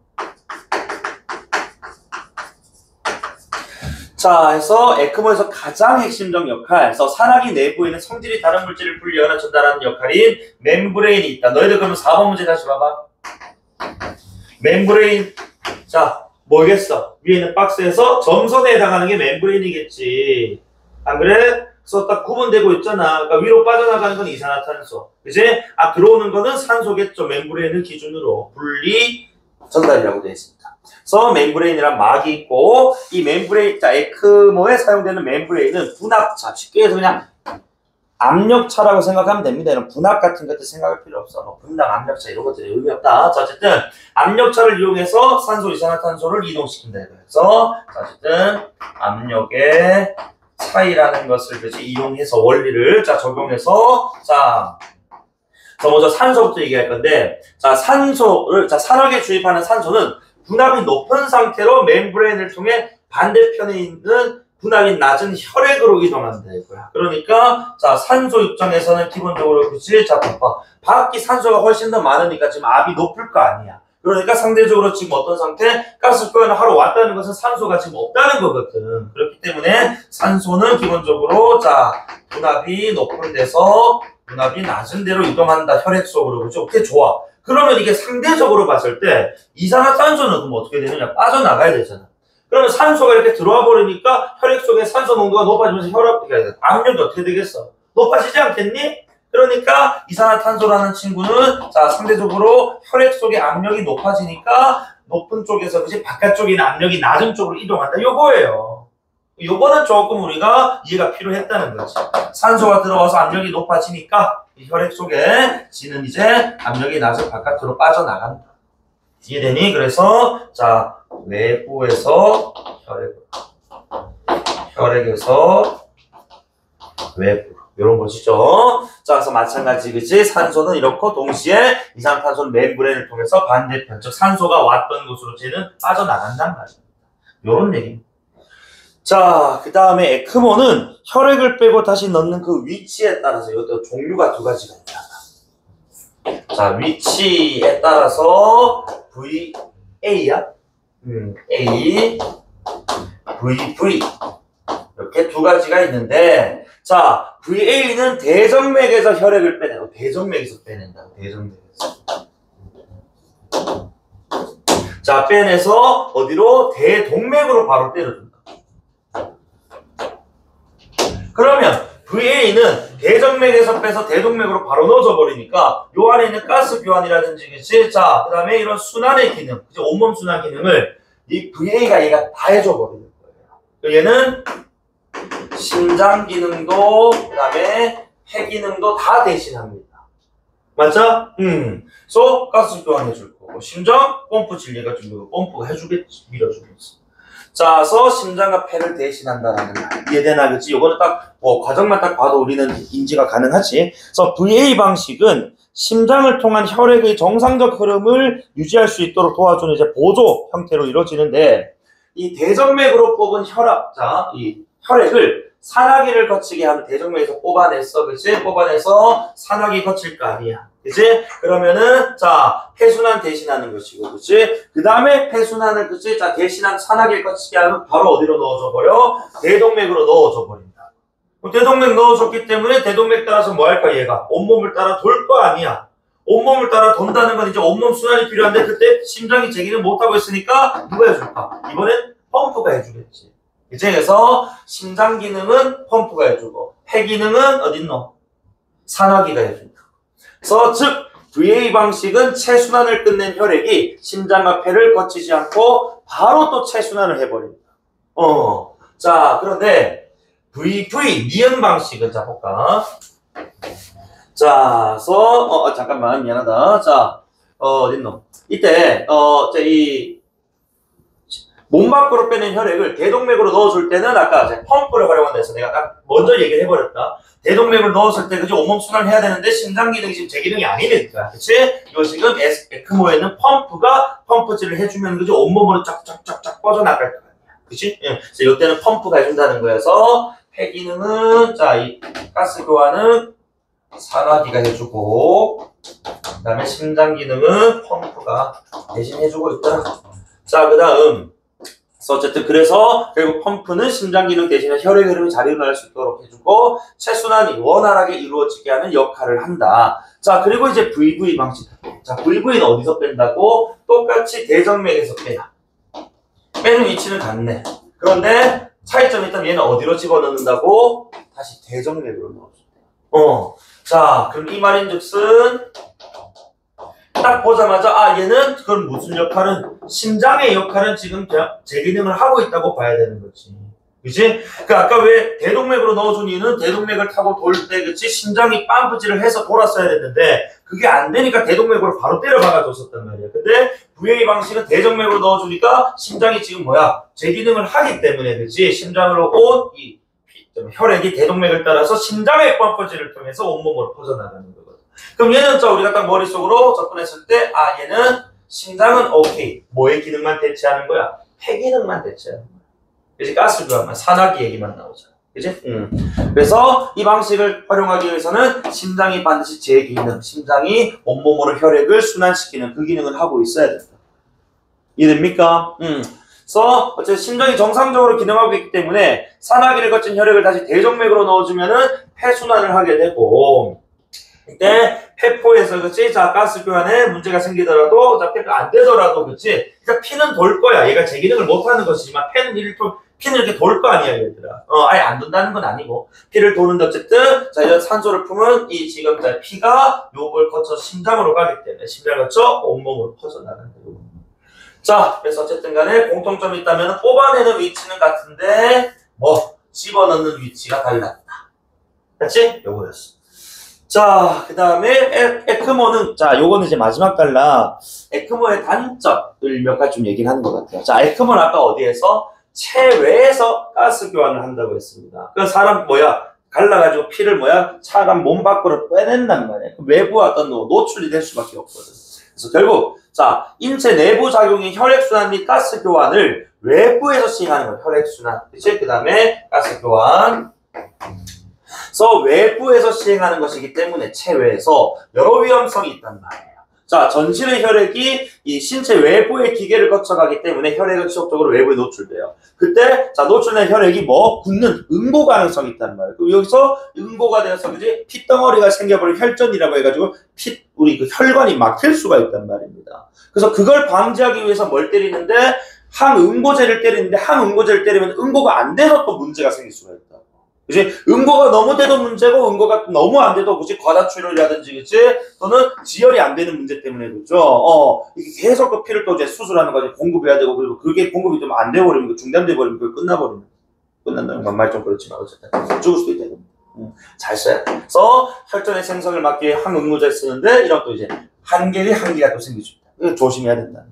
자, 해서 에크모에서 가장 핵심적 역할, 그래서 산화기 내부에 있는 성질이 다른 물질을 분리하거나 전달하는 역할인 멤브레인이 있다. 너희들 그러면 4번 문제 다시 봐봐. 멤브레인, 자, 뭐겠어? 위에 있는 박스에서 점선에 해당하는 게 멤브레인이겠지. 안 그래? 그래서 딱 구분되고 있잖아. 그러니까 위로 빠져나가는 건 이산화탄소. 그지? 들어오는 거는 산소겠죠. 멤브레인을 기준으로. 분리 전달이라고 되어 있습니다. 그래서 멤브레인이란 막이 있고, 이 멤브레인, 자, 에크모에 사용되는 멤브레인은 분압차. 쉽게 해서 그냥 압력차라고 생각하면 됩니다. 이런 분압 같은 것들 생각할 필요 없어. 뭐 분당, 압력차 이런 것들이 의미 없다. 자, 어쨌든 압력차를 이용해서 산소, 이산화탄소를 이동시킨다. 그래서 어쨌든 압력의 차이라는 것을 그치 이용해서 원리를 자 적용해서 자 먼저 산소부터 얘기할 건데 자 산소를 자 산화기에 주입하는 산소는 분압이 높은 상태로 멤브레인을 통해 반대편에 있는 분압이 낮은 혈액으로 이동한다 이거야. 그러니까 자 산소 입장에서는 기본적으로 그치 자 봐봐 밖이 산소가 훨씬 더 많으니까 지금 압이 높을 거 아니야. 그러니까 상대적으로 지금 어떤 상태? 가스 표현을 하러 왔다는 것은 산소가 지금 없다는 거거든. 그렇기 때문에 산소는 기본적으로 자 분압이 높은 데서 분압이 낮은 데로 이동한다. 혈액 속으로. 그죠? 오케이, 좋아. 그러면 이게 상대적으로 봤을 때 이산화탄소는 그럼 어떻게 되느냐? 빠져나가야 되잖아. 그러면 산소가 이렇게 들어와 버리니까 혈액 속에 산소 농도가 높아지면서 압력이 어떻게 되겠어? 높아지지 않겠니? 그러니까 이산화탄소라는 친구는 자 상대적으로 혈액 속의 압력이 높아지니까 높은 쪽에서 그치 바깥쪽에 있는 압력이 낮은 쪽으로 이동한다. 요거예요. 요거는 조금 우리가 이해가 필요했다는 거지. 산소가 들어와서 압력이 높아지니까 이 혈액 속에 지는 이제 압력이 낮은 바깥으로 빠져나간다. 이해되니? 그래서 자 외부에서 혈액에서 외부 이런 것이죠. 자, 그래서 마찬가지, 그치? 산소는 이렇고, 동시에 이산화탄소는 멤브레인을 통해서 반대편, 즉, 산소가 왔던 곳으로 쟤는 빠져나간단 말입니다. 요런 얘기입니다. 자, 그 다음에 에크모는 혈액을 빼고 다시 넣는 그 위치에 따라서, 이것도 종류가 두 가지가 있다. 자, 위치에 따라서 VA야? A, VV. 이렇게 두 가지가 있는데, 자, VA는 대정맥에서 혈액을 빼낸다. 대정맥에서 빼낸다. 대정맥에서. 자, 빼내서 어디로? 대동맥으로 바로 때려준다. 그러면 VA는 대정맥에서 빼서 대동맥으로 바로 넣어져 버리니까 요 안에 있는 가스 교환이라든지 그치? 자, 그 다음에 이런 순환의 기능, 그치? 온몸 순환 기능을 이 VA가 얘가 다 해줘 버리는 거예요. 얘는 심장 기능도 그 다음에 폐 기능도 다 대신합니다. 맞죠? 그래서 가스 교환해줄 거고 심장 펌프 진리가 좀 펌프가 해주겠지. 밀어주겠지. 자, 그래서 심장과 폐를 대신한다라는 말. 이해되나? 그치? 요거는 딱 과정만 딱 봐도 우리는 인지가 가능하지. 그래서 VA 방식은 심장을 통한 혈액의 정상적 흐름을 유지할 수 있도록 도와주는 이제 보조 형태로 이루어지는데 이 대정맥으로 뽑은 혈압, 자, 이 혈액을 산화기를 거치게 하면 대정맥에서 뽑아냈어, 그치? 뽑아내서 산화기 거칠 거 아니야, 그치? 그러면은 자 폐순환 대신하는 것이고, 그치? 그 다음에 폐순환을 그치? 자 대신한 산화기를 거치게 하면 바로 어디로 넣어줘 버려? 대동맥으로 넣어줘 버린다. 대동맥 넣어줬기 때문에 대동맥 따라서 뭐 할까 얘가? 온몸을 따라 돌 거 아니야. 온몸을 따라 돈다는 건 이제 온몸 순환이 필요한데 그때 심장이 제기를 못하고 있으니까 누가 해줄까? 이번엔 펌프가 해주겠지. 이제 그래서 심장 기능은 펌프가 해주고 폐 기능은 어딨노? 산화기가 해준다. 그래서 즉 VA 방식은 체순환을 끝낸 혈액이 심장과 폐를 거치지 않고 바로 또 체순환을 해버린다. 자 그런데 VV 니은 방식은 자 볼까? 자, 그래서 잠깐만 미안하다. 자, 어딨노? 이때 이 몸 밖으로 빼낸 혈액을 대동맥으로 넣어줄 때는 아까 펌프를 활용한다 해서 내가 먼저 얘기를 해버렸다. 대동맥을 넣었을 때 그죠? 온몸 순환을 해야 되는데 심장 기능이 지금 제 기능이 아니니까, 그치? 이거 지금 에크모에는 펌프질을 해주면 그죠? 온몸으로 쫙쫙쫙쫙 뻗어나갈 거 아니야, 그치? 예. 그래서 이때는 펌프가 해준다는 거여서 폐 기능은 자 이 가스 교환은 산화기가 해주고 그 다음에 심장 기능은 펌프가 대신 해주고 있더라. 자, 그 다음 그래서 어쨌든 그래서 결국 펌프는 심장 기능 대신에 혈액 흐름이 잘 일어날 수 있도록 해주고 체순환이 원활하게 이루어지게 하는 역할을 한다. 자, 그리고 이제 VV 방식. 자, VV는 어디서 뺀다고? 똑같이 대정맥에서 빼요. 빼는 위치는 같네. 그런데 차이점이 있다면 얘는 어디로 집어넣는다고? 다시 대정맥으로 넣어준대요. 자, 그럼 이 말인즉슨 딱 보자마자 얘는 그럼 무슨 역할은 심장의 역할은 지금 제 기능을 하고 있다고 봐야 되는 거지. 그치? 그 아까 왜 대동맥으로 넣어준 이유는 대동맥을 타고 돌 때 그치 심장이 빰프질을 해서 돌았어야 됐는데 그게 안 되니까 대동맥으로 바로 때려 박아줬었단 말이야. 근데 VA 방식은 대정맥으로 넣어주니까 심장이 지금 제 기능을 하기 때문에 그치 심장으로 온 이 혈액이 대동맥을 따라서 심장의 빰프질을 통해서 온몸으로 퍼져나가는 거거든. 그럼 얘는 우리가 딱 머릿속으로 접근했을 때 얘는 심장은 오케이 뭐의 기능만 대체하는 거야? 폐 기능만 대체하는 거야. 그치? 가스 교환만 산화기 얘기만 나오잖아. 그치? 그래서 이 방식을 활용하기 위해서는 심장이 반드시 제 기능, 심장이 온몸으로 혈액을 순환시키는 그 기능을 하고 있어야 된다. 이해됩니까? 그래서 어쨌든 심장이 정상적으로 기능하고 있기 때문에 산화기를 거친 혈액을 다시 대정맥으로 넣어주면은 폐순환을 하게 되고 이때 폐포에서 그치? 자 가스 교환에 문제가 생기더라도 폐가 안 되더라도 그치? 그러니까 피는 돌 거야. 얘가 제 기능을 못하는 것이지만 피는 이렇게 돌 거 아니야 얘들아. 아예 안 돈다는 건 아니고 피를 도는데 어쨌든 자 이런 산소를 품은 이 지금 피가 요걸 거쳐 심장으로 가기 때문에 심장을 거쳐 온몸으로 퍼져나간다. 자 그래서 어쨌든 간에 공통점이 있다면 뽑아내는 위치는 같은데 집어넣는 위치가 달랐다. 그렇지? 요거였어. 자, 그 다음에 에크모는 요거는 이제 마지막 단락 에크모의 단점을 몇 가지 좀 얘기를 하는 것 같아요. 자, 에크모는 아까 어디에서? 체외에서 가스 교환을 한다고 했습니다. 그 사람 갈라가지고 피를 사람 몸 밖으로 빼낸단 말이에요. 외부와 어떤 노출이 될 수밖에 없거든. 그래서 결국 인체 내부 작용인 혈액순환 및 가스 교환을 외부에서 시행하는 거예요. 혈액순환. 그치? 그 다음에 가스 교환. 그래서 외부에서 시행하는 것이기 때문에 체외에서 여러 위험성이 있단 말이에요. 자, 전신의 혈액이 이 신체 외부의 기계를 거쳐가기 때문에 혈액은 지속적으로 외부에 노출돼요. 그때 노출된 혈액이 굳는 응고 가능성이 있단 말이에요. 그럼 여기서 응고가 되어서 그지 핏덩어리가 생겨버린 혈전이라고 해가지고 우리 그 혈관이 막힐 수가 있단 말입니다. 그래서 그걸 방지하기 위해서 뭘 때리는데 항응고제를 때리는데 항응고제를 때리면 응고가 안 돼서 또 문제가 생길 수가 있다. 그치? 응고가 너무 돼도 문제고, 응고가 너무 안 돼도, 그치? 과다출혈이라든지, 그치? 또는 지혈이 안 되는 문제 때문에, 그죠? 이게 계속 그 피를 또 이제 수술하는 거지, 공급해야 되고, 그리고 그게 공급이 좀 안 돼버리면, 중단돼버리면, 그걸 끝나버리면. 끝난다는 건 말 좀 그렇지만, 어쨌든. 죽을 수도 있다. 잘 써야 돼. 그래서 혈전의 생성을 막기 위해 항응고제를 쓰는데, 이런 또 이제, 한계가 또 생길 수 있다. 이거 조심해야 된다.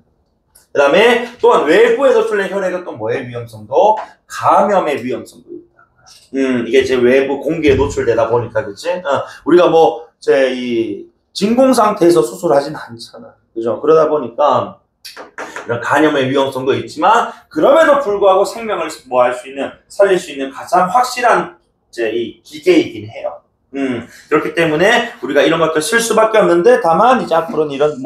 그 다음에, 또한 외부에서 출된 혈액은 또 뭐의 위험성도? 감염의 위험성도 있다. 이게 이제 외부 공기에 노출되다 보니까, 그치? 우리가 이 진공 상태에서 수술하진 않잖아. 그죠? 그러다 보니까, 이런 간염의 위험성도 있지만, 그럼에도 불구하고 생명을 살릴 수 있는 가장 확실한, 이 기계이긴 해요. 그렇기 때문에 우리가 이런 것들 쓸 수밖에 없는데, 다만 이제 앞으로는 이런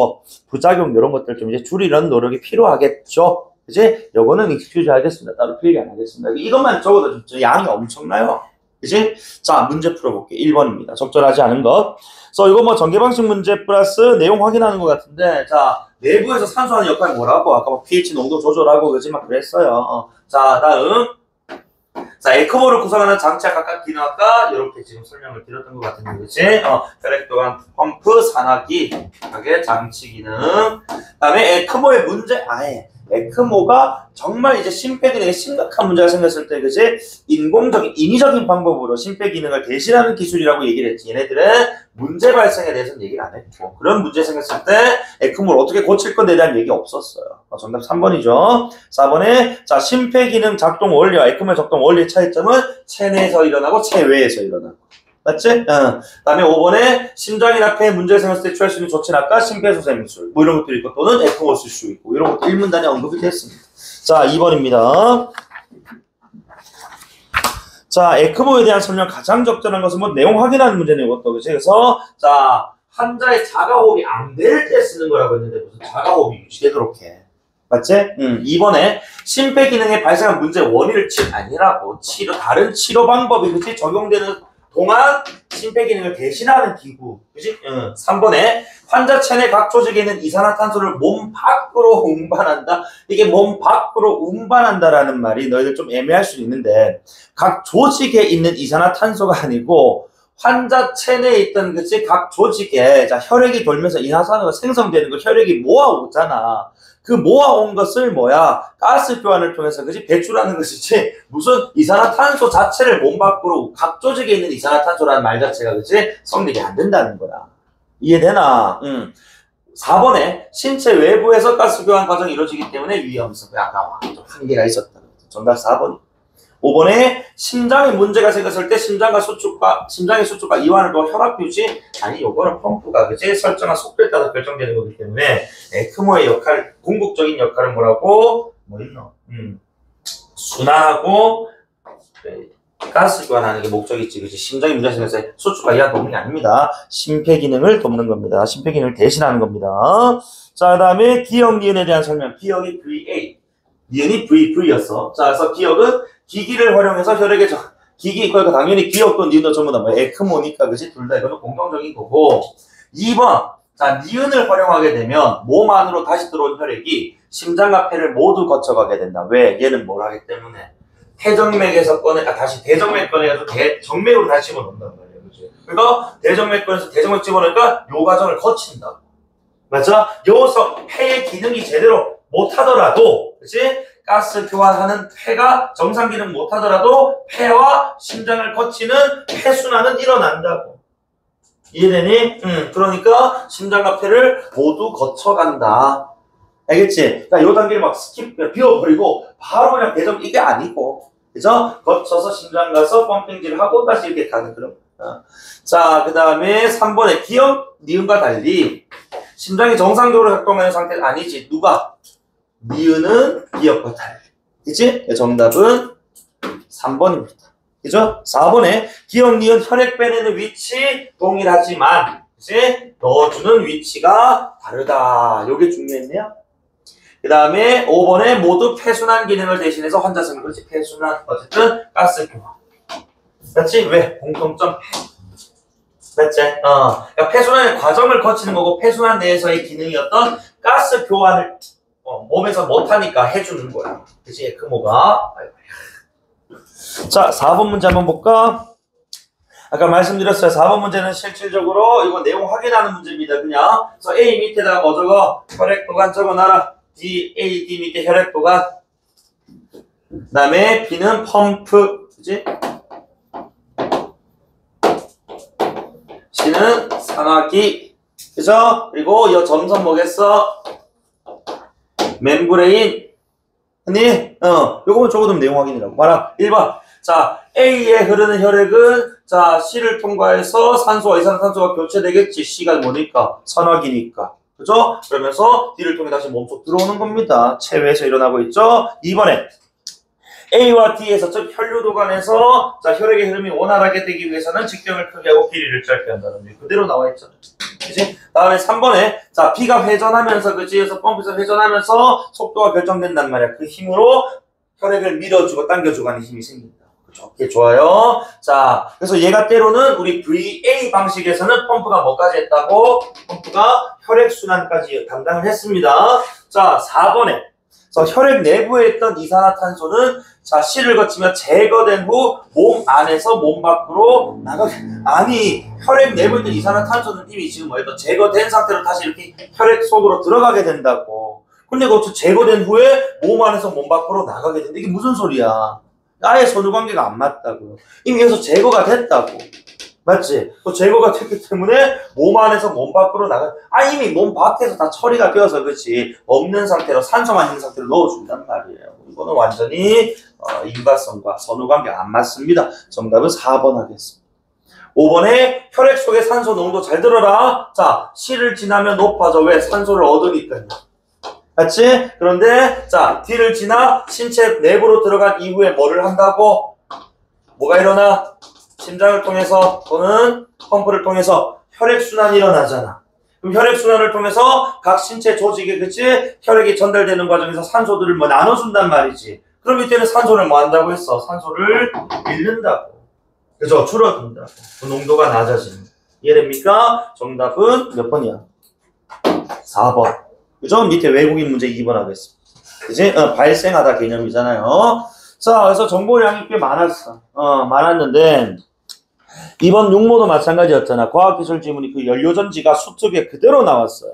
부작용, 이런 것들 좀 이제 줄이려는 노력이 필요하겠죠. 그치? 요거는 익스큐즈 하겠습니다. 따로 필기 안 하겠습니다. 이것만 적어도 양이 엄청나요. 그치? 자, 문제 풀어볼게요. 1번입니다. 적절하지 않은 것. 그래서 이거 전개방식 문제 플러스 내용 확인하는 것 같은데, 자, 내부에서 산소하는 역할이 뭐라고? 아까 pH 농도 조절하고, 그지? 그랬어요. 자, 다음. 자, 에크모를 구성하는 장치와 각각 기능 아까 이렇게 지금 설명을 드렸던 것 같은데, 그치? 혈액 교환 펌프, 산화기, 각의 장치 기능. 그 다음에 에크모의 문제, 에크모가 정말 이제 심폐기능에 심각한 문제가 생겼을 때, 그지? 인위적인 방법으로 심폐기능을 대신하는 기술이라고 얘기를 했지. 얘네들은 문제 발생에 대해서는 얘기를 안 했고, 그런 문제 생겼을 때 에크모를 어떻게 고칠 건에 대한 얘기 없었어요. 정답 3번이죠. 4번에, 자, 심폐기능 작동 원리와 에크모의 작동 원리의 차이점은 체내에서 일어나고 체외에서 일어나고. 맞지? 다음에 5번에 심장이나 폐에 문제가 생겼을 때 취할 수 있는 조치는 아까 심폐소생술 이런 것들이 있고 또는 에크모 쓸 수 있고 이런 것도 1문단에 언급이 됐습니다. 자, 2번입니다. 자, 에크모에 대한 설명 가장 적절한 것은 내용 확인하는 문제네요. 이것도. 그치? 그래서 자, 환자의 자가호흡이 안 될 때 쓰는 거라고 했는데 무슨 자가호흡이 유지되도록 해. 맞지? 2번에 심폐기능에 발생한 문제의 원인을 아니라고. 다른 치료 방법이 그치? 적용되는 동안 심폐기능을 대신하는 기구. 그치? 3번에 환자 체내 각 조직에 있는 이산화탄소를 몸 밖으로 운반한다. 이게 몸 밖으로 운반한다라는 말이 너희들 좀 애매할 수 있는데 각 조직에 있는 이산화탄소가 아니고 환자 체내에 있던 그치? 각 조직에 자 혈액이 돌면서 이산화탄소가 생성되는 걸 혈액이 모아오잖아. 그 모아온 것을 뭐야? 가스 교환을 통해서 그치? 배출하는 것이지 무슨 이산화탄소 자체를 몸 밖으로 각 조직에 있는 이산화탄소라는 말 자체가 그치? 성립이 안 된다는 거야. 이해되나? 4번에 신체 외부에서 가스 교환 과정이 이루어지기 때문에 위험성. 아까 좀 한계가 있었다. 정답 4번. 5번에 심장에 문제가 생겼을 때 심장의 수축과 이완을 도와 혈압 유지. 아니 요거는 펌프가 그치 설정한 속도에 따라 결정되는 거기 때문에 에크모의 역할, 궁극적인 역할은 뭐라고? 뭐 있노? 순환하고 가스 교환하는 게 목적이지. 그치? 심장에 문제가 생겼을 때 수축과 이완 돕는 게 아닙니다. 심폐기능을 돕는 겁니다. 심폐기능을 대신하는 겁니다. 자, 그 다음에 기억, 니은에 대한 설명. 기억이 VA. 니은이 VV였어. 자, 그래서 기억은 기기를 활용해서 혈액에 기기, 그러니까 당연히 기억도 니은도 전부 다 뭐 에크모니까, 그치? 둘 다 이거는 공통적인 거고. 2번. 자, 니은을 활용하게 되면 몸 안으로 다시 들어온 혈액이 심장과 폐를 모두 거쳐가게 된다. 왜? 얘는 뭘 하기 때문에? 태정맥에서 다시 대정맥 꺼내가지고 정맥으로 다시 집어넣는단 말이야. 그치? 그러니까 대정맥 꺼내서 대정맥 집어넣으니까 요 과정을 거친다. 맞죠? 여기서 폐의 기능이 제대로 못하더라도, 그치? 가스 교환하는 폐가 정상 기능 못하더라도 폐와 심장을 거치는 폐순환은 일어난다고. 이해되니? 그러니까 심장과 폐를 모두 거쳐간다. 알겠지? 그러니까 요 단계를 막 비워버리고 바로 그냥 대정 이게 아니고, 그죠? 거쳐서 심장 가서 펌핑질을 하고 다시 이렇게 가는 그런. 자, 그 다음에 3번에 기억, 니은과 달리 심장이 정상적으로 작동하는 상태는 아니지. 누가? 니은은 기억과 달리. 그치? 정답은 3번입니다. 그죠? 4번에 기억, 니은, 혈액 빼내는 위치 동일하지만, 그치? 넣어주는 위치가 다르다. 요게 중요했네요. 그 다음에 5번에 모두 폐순환 기능을 대신해서 환자 생각. 그렇지? 폐순환. 어쨌든 가스 교환. 그렇지? 왜? 공통점 폐. 맞지? 그러니까 폐순환의 과정을 거치는 거고 폐순환 내에서의 기능이었던 가스 교환을 몸에서 못하니까 해주는 거야. 그치? 에크모가. 자, 4번 문제 한번 볼까? 아까 말씀드렸어요. 4번 문제는 실질적으로 이거 내용 확인하는 문제입니다. 그냥. 그래서 A 밑에다가 뭐 적어? 혈액도관 적어놔라. D, A, D 밑에 혈액도관. 그 다음에 B는 펌프. 그치? C는 산화기. 그죠? 그리고 이 점선 뭐겠어? 멤브레인. 아니, 요거만 적어두면 내용 확인이라고. 봐라. 1번. 자, A에 흐르는 혈액은, 자, C를 통과해서 산소와 이산화탄소가 교체되겠지. C가 뭐니까? 산화기니까. 그죠? 그러면서 D를 통해 다시 몸속 들어오는 겁니다. 체외에서 일어나고 있죠? 2번에. A와 D에서, 즉, 혈류도관에서, 자, 혈액의 흐름이 원활하게 되기 위해서는 직경을 크게 하고 길이를 짧게 한다는 게 그대로 나와 있죠. 그치? 다음에 3번에, 자, B가 회전하면서, 그치? 그래서 펌프에서 회전하면서 속도가 결정된단 말이야. 그 힘으로 혈액을 밀어주고 당겨주고 하는 힘이 생긴다. 좋게 좋아요. 자, 그래서 얘가 때로는 우리 VA 방식에서는 펌프가 뭐까지 했다고? 펌프가 혈액순환까지 담당을 했습니다. 자, 4번에. 혈액 내부에 있던 이산화탄소는 자, C를 거치며 제거된 후 몸 안에서 몸 밖으로 나가게. 아니, 혈액 내부에 있던 이산화탄소는 이미 지금 뭐였던 제거된 상태로 다시 이렇게 혈액 속으로 들어가게 된다고. 근데 그것도 제거된 후에 몸 안에서 몸 밖으로 나가게 된다. 이게 무슨 소리야? 아예 선후관계가 안 맞다고요. 이미 여기서 제거가 됐다고. 맞지? 또 제거가 됐기 때문에 몸 안에서 몸 밖으로 이미 몸 밖에서 다 처리가 되어서 그렇지. 없는 상태로 산소만 있는 상태로 넣어준단 말이에요. 이거는 완전히 인과성과 선후관계가 안 맞습니다. 정답은 4번 하겠습니다. 5번에 혈액 속의 산소 농도 잘 들어라. 자, C를 지나면 높아져. 왜? 산소를 얻으니까요. 맞지? 그런데 자, D를 지나 신체 내부로 들어간 이후에 뭐를 한다고? 뭐가 일어나? 심장을 통해서 또는 펌프를 통해서 혈액순환이 일어나잖아. 그럼 혈액순환을 통해서 각 신체 조직에 그치? 혈액이 전달되는 과정에서 산소들을 뭐 나눠준단 말이지. 그럼 이때는 산소를 뭐 한다고 했어? 산소를 잃는다고. 그죠? 줄어든다고. 그 농도가 낮아지는. 이해됩니까? 정답은 몇 번이야? 4번. 그죠? 밑에 외국인 문제 2번 하겠습니다. 그지? 발생하다 개념이잖아요. 자, 그래서 정보량이 꽤 많았어. 많았는데, 이번 육모도 마찬가지였잖아. 과학기술 지문이 그 연료전지가 수특에 그대로 나왔어요.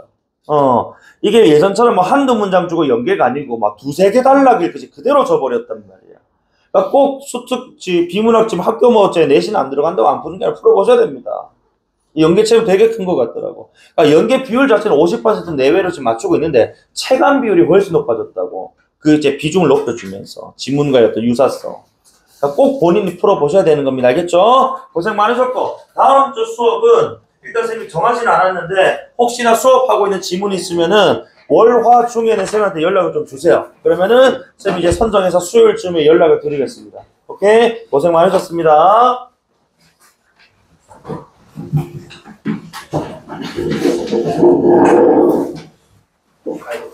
이게 예전처럼 뭐 한두 문장 주고 연계가 아니고 막 두세 개 단락을 그대로 줘버렸단 말이야. 그러니까 꼭 수특지, 비문학집 학교 모의고사에 내신 안 들어간다고 안 푸는 게 아니라 풀어보셔야 됩니다. 이 연계체험 되게 큰 것 같더라고. 그러니까 연계 비율 자체는 50% 내외로 지금 맞추고 있는데 체감 비율이 훨씬 높아졌다고. 그 이제 비중을 높여주면서 지문과의 어떤 유사성. 그러니까 꼭 본인이 풀어보셔야 되는 겁니다. 알겠죠? 고생 많으셨고 다음 주 수업은 일단 선생님이 정하진 않았는데 혹시나 수업하고 있는 지문이 있으면은 월, 화, 중에는 선생님한테 연락을 좀 주세요. 그러면은 선생님이 이제 선정해서 수요일쯤에 연락을 드리겠습니다. 오케이? 고생 많으셨습니다. 아이고.